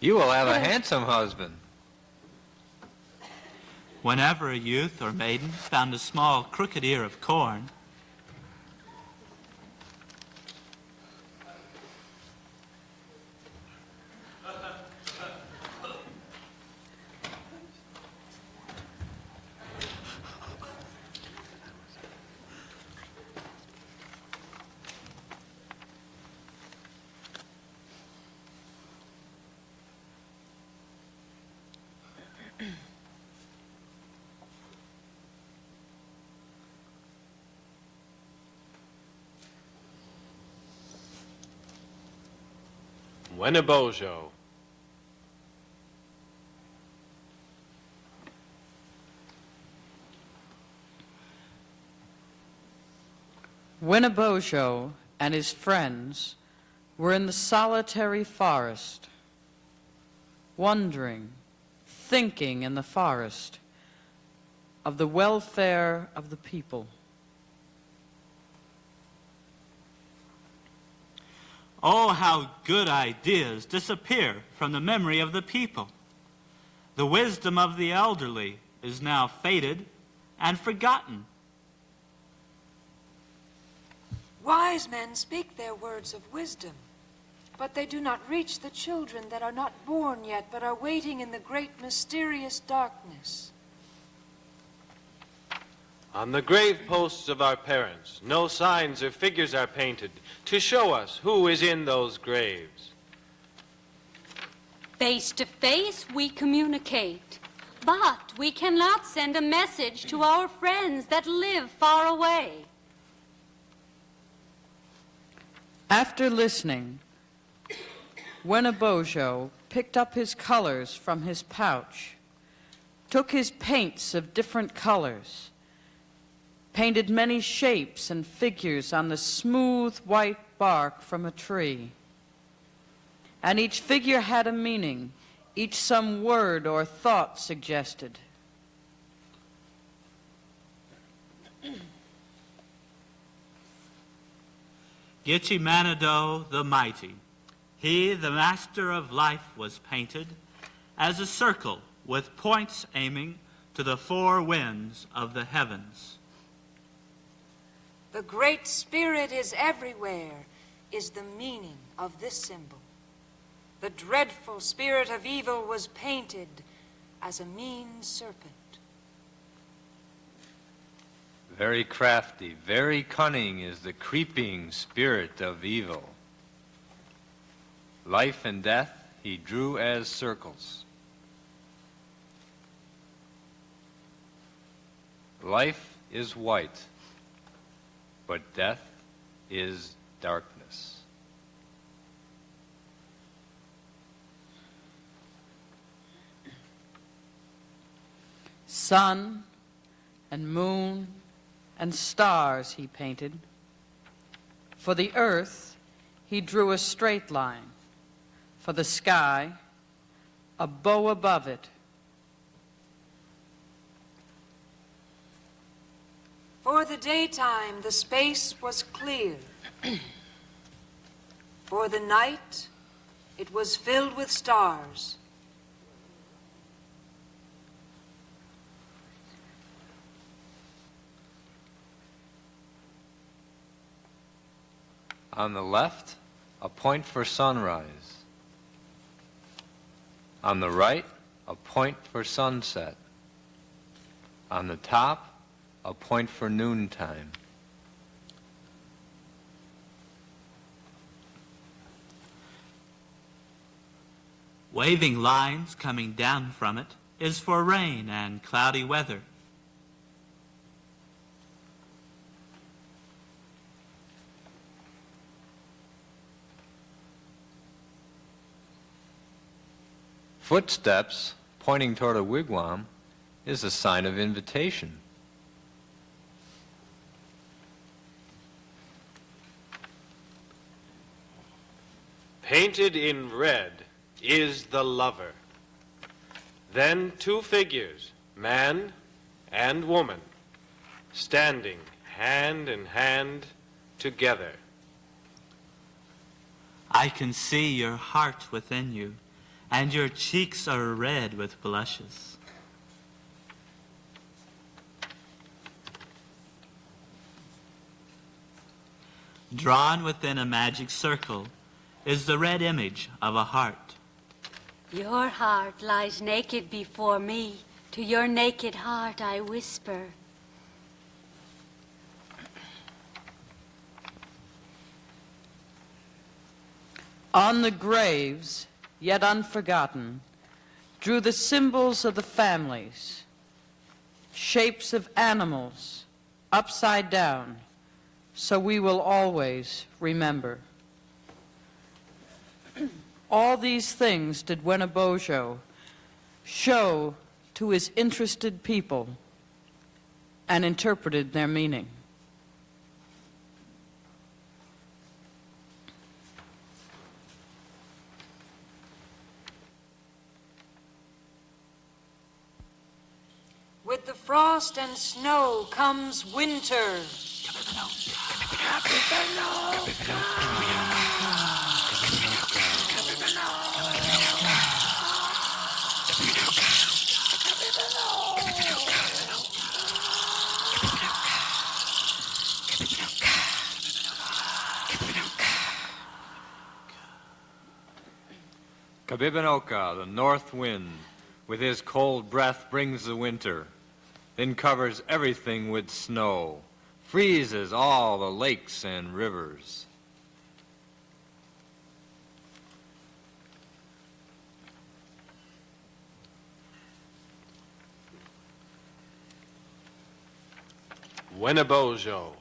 Speaker 2: You will have a handsome husband.
Speaker 4: whenever a youth or maiden found a small crooked ear of corn,
Speaker 1: Wenebojo.
Speaker 3: Wenebojo and his friends were in the solitary forest, wondering, thinking in the forest of the welfare of the people.
Speaker 4: oh, how good ideas disappear from the memory of the people. The wisdom of the elderly is now faded and forgotten.
Speaker 6: Wise men speak their words of wisdom, but they do not reach the children that are not born yet, but are waiting in the great mysterious darkness.
Speaker 1: On the grave posts of our parents, no signs or figures are painted to show us who is in those graves.
Speaker 5: Face to face, we communicate, but we cannot send a message to our friends that live far away.
Speaker 3: After listening, Wenebojo picked up his colors from his pouch, took his paints of different colors, painted many shapes and figures on the smooth white bark from a tree. And each figure had a meaning, each some word or thought suggested.
Speaker 4: Gichimanado the mighty, he, the master of life, was painted as a circle with points aiming to the four winds of the heavens.
Speaker 6: The Great Spirit is everywhere, is the meaning of this symbol. The dreadful spirit of evil was painted as a mean serpent.
Speaker 2: Very crafty, very cunning is the creeping spirit of evil. Life and death he drew as circles. Life is white, but death is darkness.
Speaker 3: sun and moon and stars he painted. For the earth, he drew a straight line. For the sky, a bow above it.
Speaker 6: For the daytime, the space was clear. For the night, it was filled with stars.
Speaker 2: On the left, a point for sunrise. On the right, a point for sunset. On the top, a point for noontime.
Speaker 4: Waving lines coming down from it is for rain and cloudy weather.
Speaker 2: Footsteps pointing toward a wigwam is a sign of invitation.
Speaker 1: Painted in red is the lover. Then two figures, man and woman, standing hand in hand together.
Speaker 4: I can see your heart within you, and your cheeks are red with blushes. Drawn within a magic circle is the red image of a heart.
Speaker 11: Your heart lies naked before me. To your naked heart I whisper.
Speaker 3: On the graves, yet unforgotten, drew the symbols of the families, shapes of animals, upside down, so we will always remember. All these things did Wenebojo show to his interested people and interpreted their meaning.
Speaker 6: With the frost and snow comes winter.
Speaker 2: Kabibinoka, the north wind, with his cold breath brings the winter, then covers everything with snow, freezes all the lakes and rivers.
Speaker 1: Wenebojo.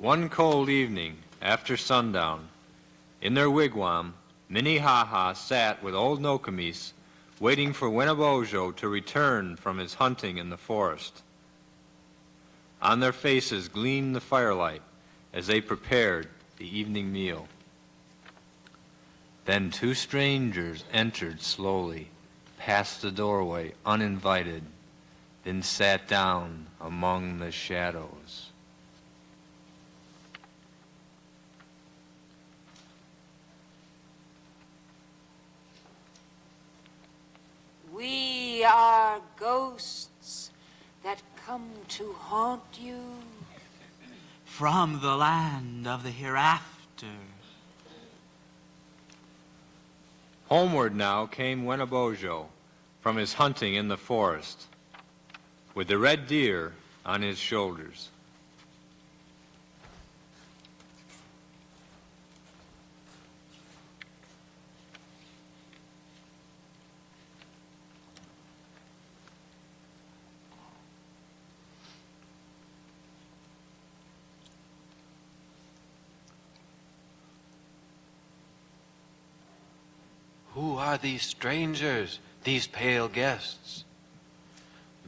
Speaker 2: One cold evening, after sundown, in their wigwam, Minnehaha sat with old Nokomis, waiting for Wenebojo to return from his hunting in the forest. On their faces gleamed the firelight as they prepared the evening meal. Then two strangers entered slowly, past the doorway uninvited, then sat down among the shadows.
Speaker 6: We are ghosts that come to haunt you.
Speaker 4: From the land of the hereafter.
Speaker 2: Homeward now came Wenebojo from his hunting in the forest, with the red deer on his shoulders.
Speaker 1: Who are these strangers, these pale guests?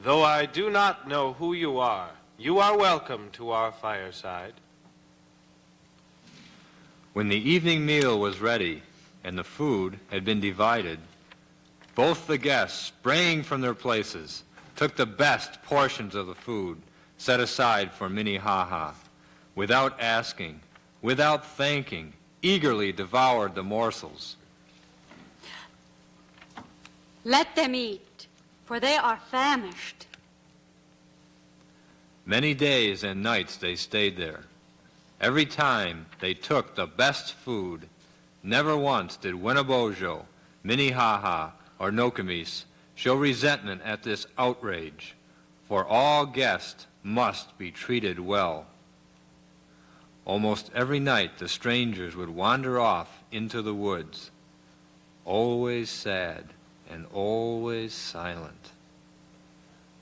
Speaker 1: Though I do not know who you are welcome to our fireside.
Speaker 2: When the evening meal was ready and the food had been divided, both the guests, sprang from their places, took the best portions of the food set aside for Minnehaha. Without asking, without thanking, eagerly devoured the morsels.
Speaker 11: Let them eat, for they are famished.
Speaker 2: Many days and nights they stayed there. Every time they took the best food. Never once did Wenebojo, Minnehaha, or Nokomis show resentment at this outrage, for all guests must be treated well. Almost every night the strangers would wander off into the woods, always sad and always silent.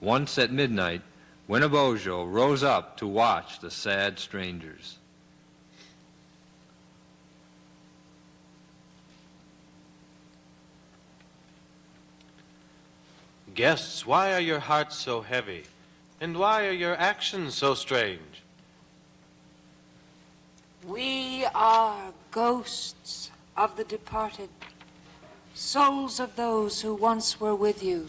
Speaker 2: Once at midnight, Wenebojo rose up to watch the sad strangers.
Speaker 1: Guests, why are your hearts so heavy? And why are your actions so strange?
Speaker 6: We are ghosts of the departed, souls of those who once were with you.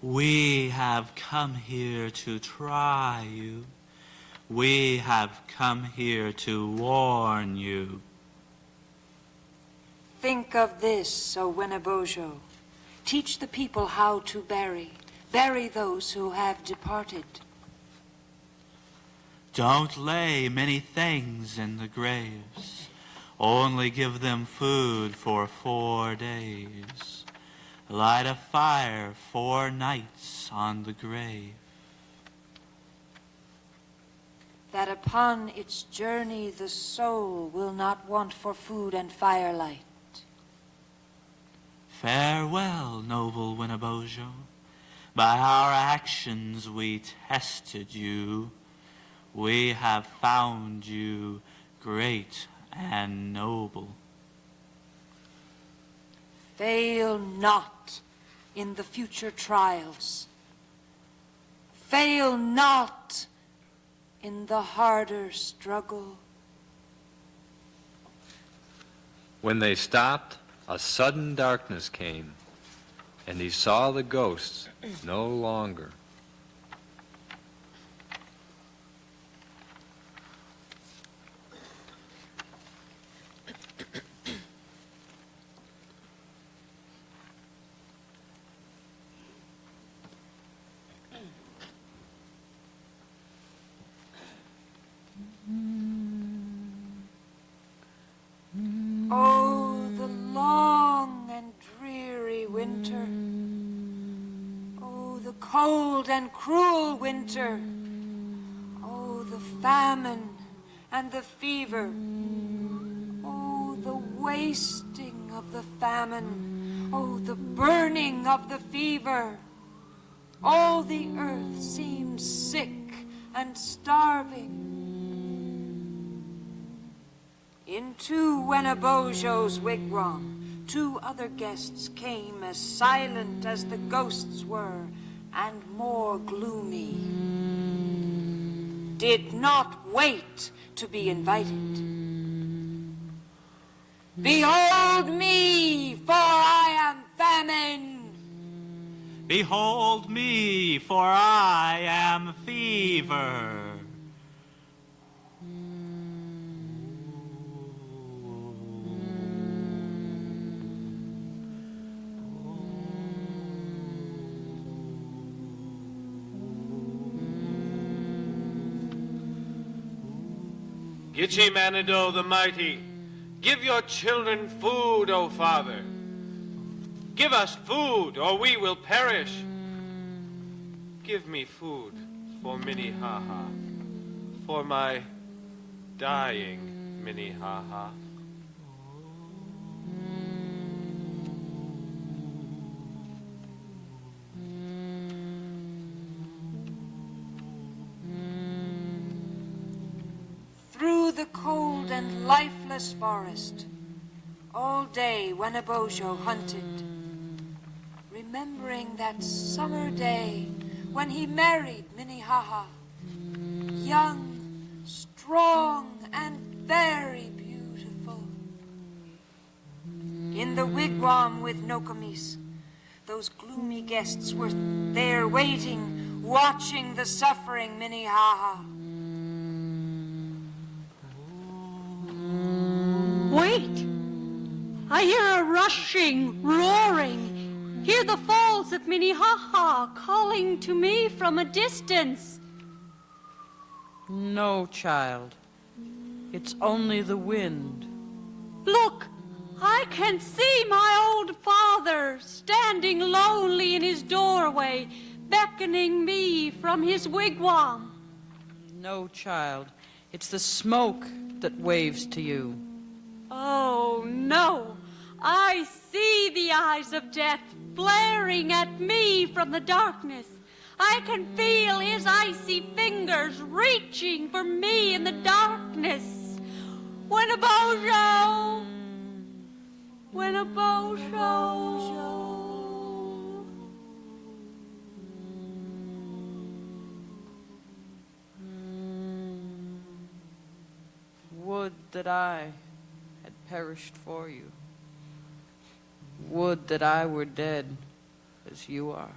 Speaker 4: We have come here to try you. We have come here to warn you.
Speaker 6: Think of this, O Wenebojo. Teach the people how to bury those who have departed.
Speaker 4: Don't lay many things in the graves. Only give them food for 4 days. Light a fire 4 nights on the grave.
Speaker 6: That upon its journey the soul will not want for food and firelight.
Speaker 4: Farewell, noble Wenebojo. By our actions we tested you. We have found you great and noble.
Speaker 6: Fail not in the future trials. Fail not in the harder struggle.
Speaker 2: When they stopped, a sudden darkness came, and he saw the ghosts no longer.
Speaker 6: Oh, the long and dreary winter. Oh, the cold and cruel winter. Oh, the famine and the fever. Oh, the wasting of the famine. Oh, the burning of the fever. All the earth seems sick and starving. Into Wenebojo's wigwam, 2 other guests came as silent as the ghosts were, and more gloomy. Did not wait to be invited. Behold me, for I am famine.
Speaker 4: Behold me, for I am fever.
Speaker 1: Gitche Manitou the mighty, give your children food, O Father. Give us food, or we will perish. Give me food for Minnehaha, for my dying Minnehaha.
Speaker 6: Through the cold and lifeless forest, All day Wenebojo hunted, remembering that summer day when he married Minnehaha, young, strong, and very beautiful. In the wigwam with Nokomis, those gloomy guests were there waiting, watching the suffering Minnehaha.
Speaker 5: Wait! I hear a rushing, roaring. Hear the falls of Minnehaha calling to me from a distance.
Speaker 3: No, child. It's only the wind.
Speaker 5: Look! I can see my old father standing lonely in his doorway, beckoning me from his wigwam.
Speaker 3: No, child. It's the smoke that waves to you.
Speaker 5: Oh, no. I see the eyes of death flaring at me from the darkness. I can feel his icy fingers reaching for me in the darkness. Wenebojo! Wenebojo!
Speaker 3: Would that I had perished for you. Would that I were dead as you are.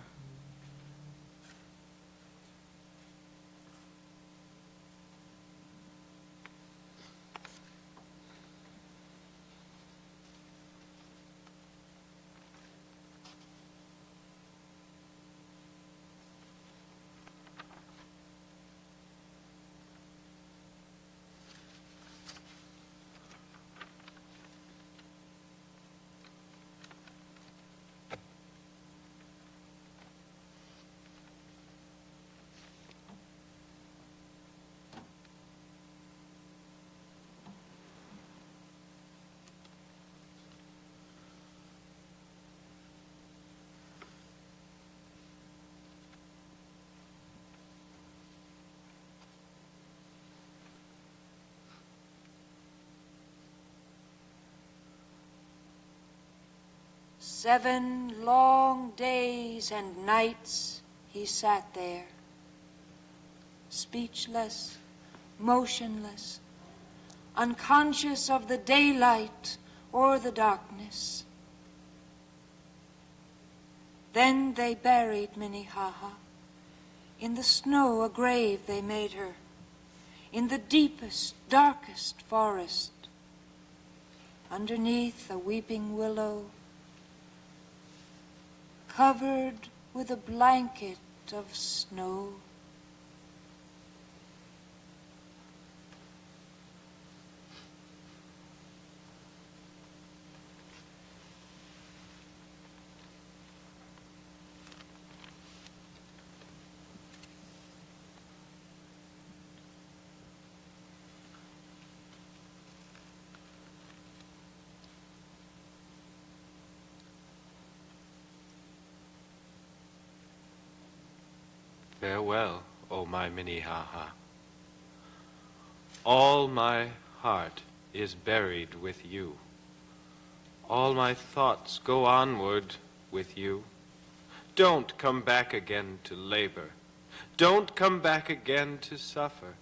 Speaker 6: Seven long days and nights he sat there, speechless, motionless, unconscious of the daylight or the darkness. Then they buried Minnehaha. In the snow a grave they made her, in the deepest, darkest forest, underneath a weeping willow, covered with a blanket of snow.
Speaker 1: Farewell, O my Minnehaha. All my heart is buried with you. All my thoughts go onward with you. Don't come back again to labor. Don't come back again to suffer.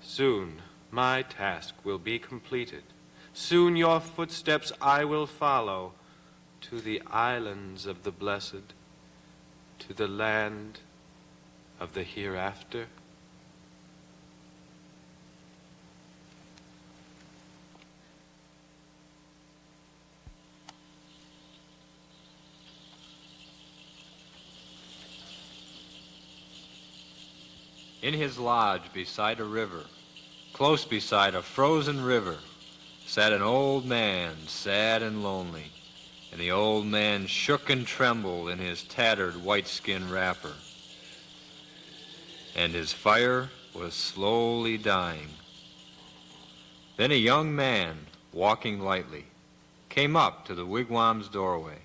Speaker 1: Soon my task will be completed. Soon your footsteps I will follow to the islands of the blessed, to the land of the hereafter.
Speaker 2: In his lodge beside a river, close beside a frozen river, sat an old man, sad and lonely, and the old man shook and trembled in his tattered white-skin wrapper. And his fire was slowly dying. Then a young man, walking lightly, came up to the wigwam's doorway.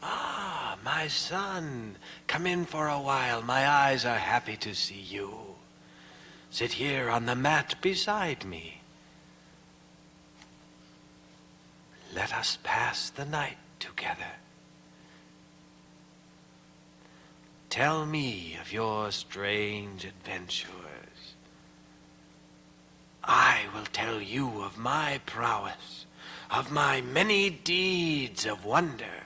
Speaker 1: Ah, my my son, come in for a while. My eyes are happy to see you. Sit here on the mat beside me. Let us pass the night together. Tell me of your strange adventures. I will tell you of my prowess, of my many deeds of wonder.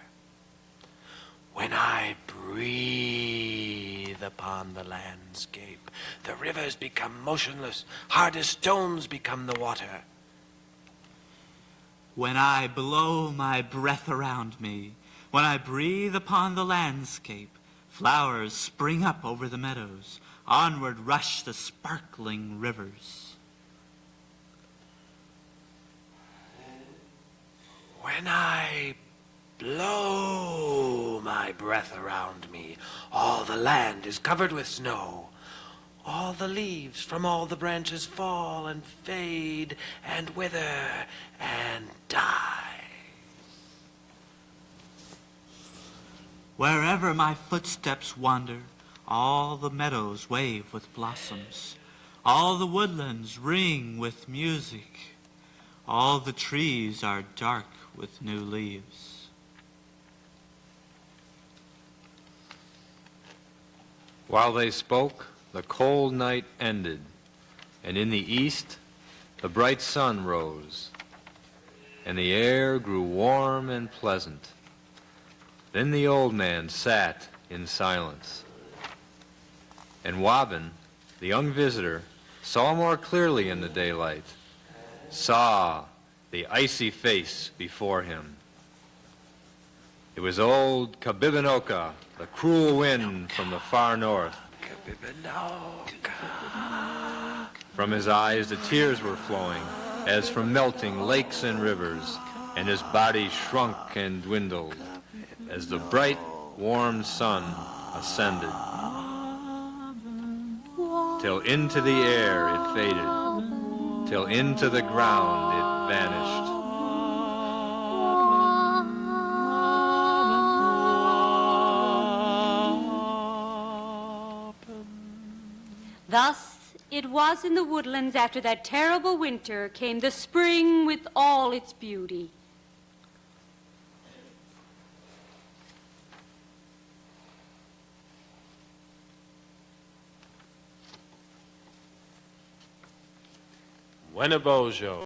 Speaker 1: When I breathe upon the landscape, the rivers become motionless, hard as stones become the water.
Speaker 4: When I blow my breath around me, when I breathe upon the landscape, flowers spring up over the meadows, onward rush the sparkling rivers.
Speaker 1: When I blow my breath around me, all the land is covered with snow. All the leaves from all the branches fall and fade and wither and die.
Speaker 4: Wherever my footsteps wander, all the meadows wave with blossoms. All the woodlands ring with music. All the trees are dark with new leaves.
Speaker 2: While they spoke, the cold night ended, and in the east the bright sun rose, and the air grew warm and pleasant. Then the old man sat in silence, and Wabin, the young visitor, saw more clearly in the daylight, saw the icy face before him. It was old Kabibinoka, the cruel wind from the far north. From his eyes the tears were flowing, as from melting lakes and rivers, and his body shrunk and dwindled as the bright, warm sun ascended, till into the air it faded, till into the ground it vanished.
Speaker 11: Thus it was in the woodlands after that terrible winter came the spring with all its beauty.
Speaker 1: Wenebojo,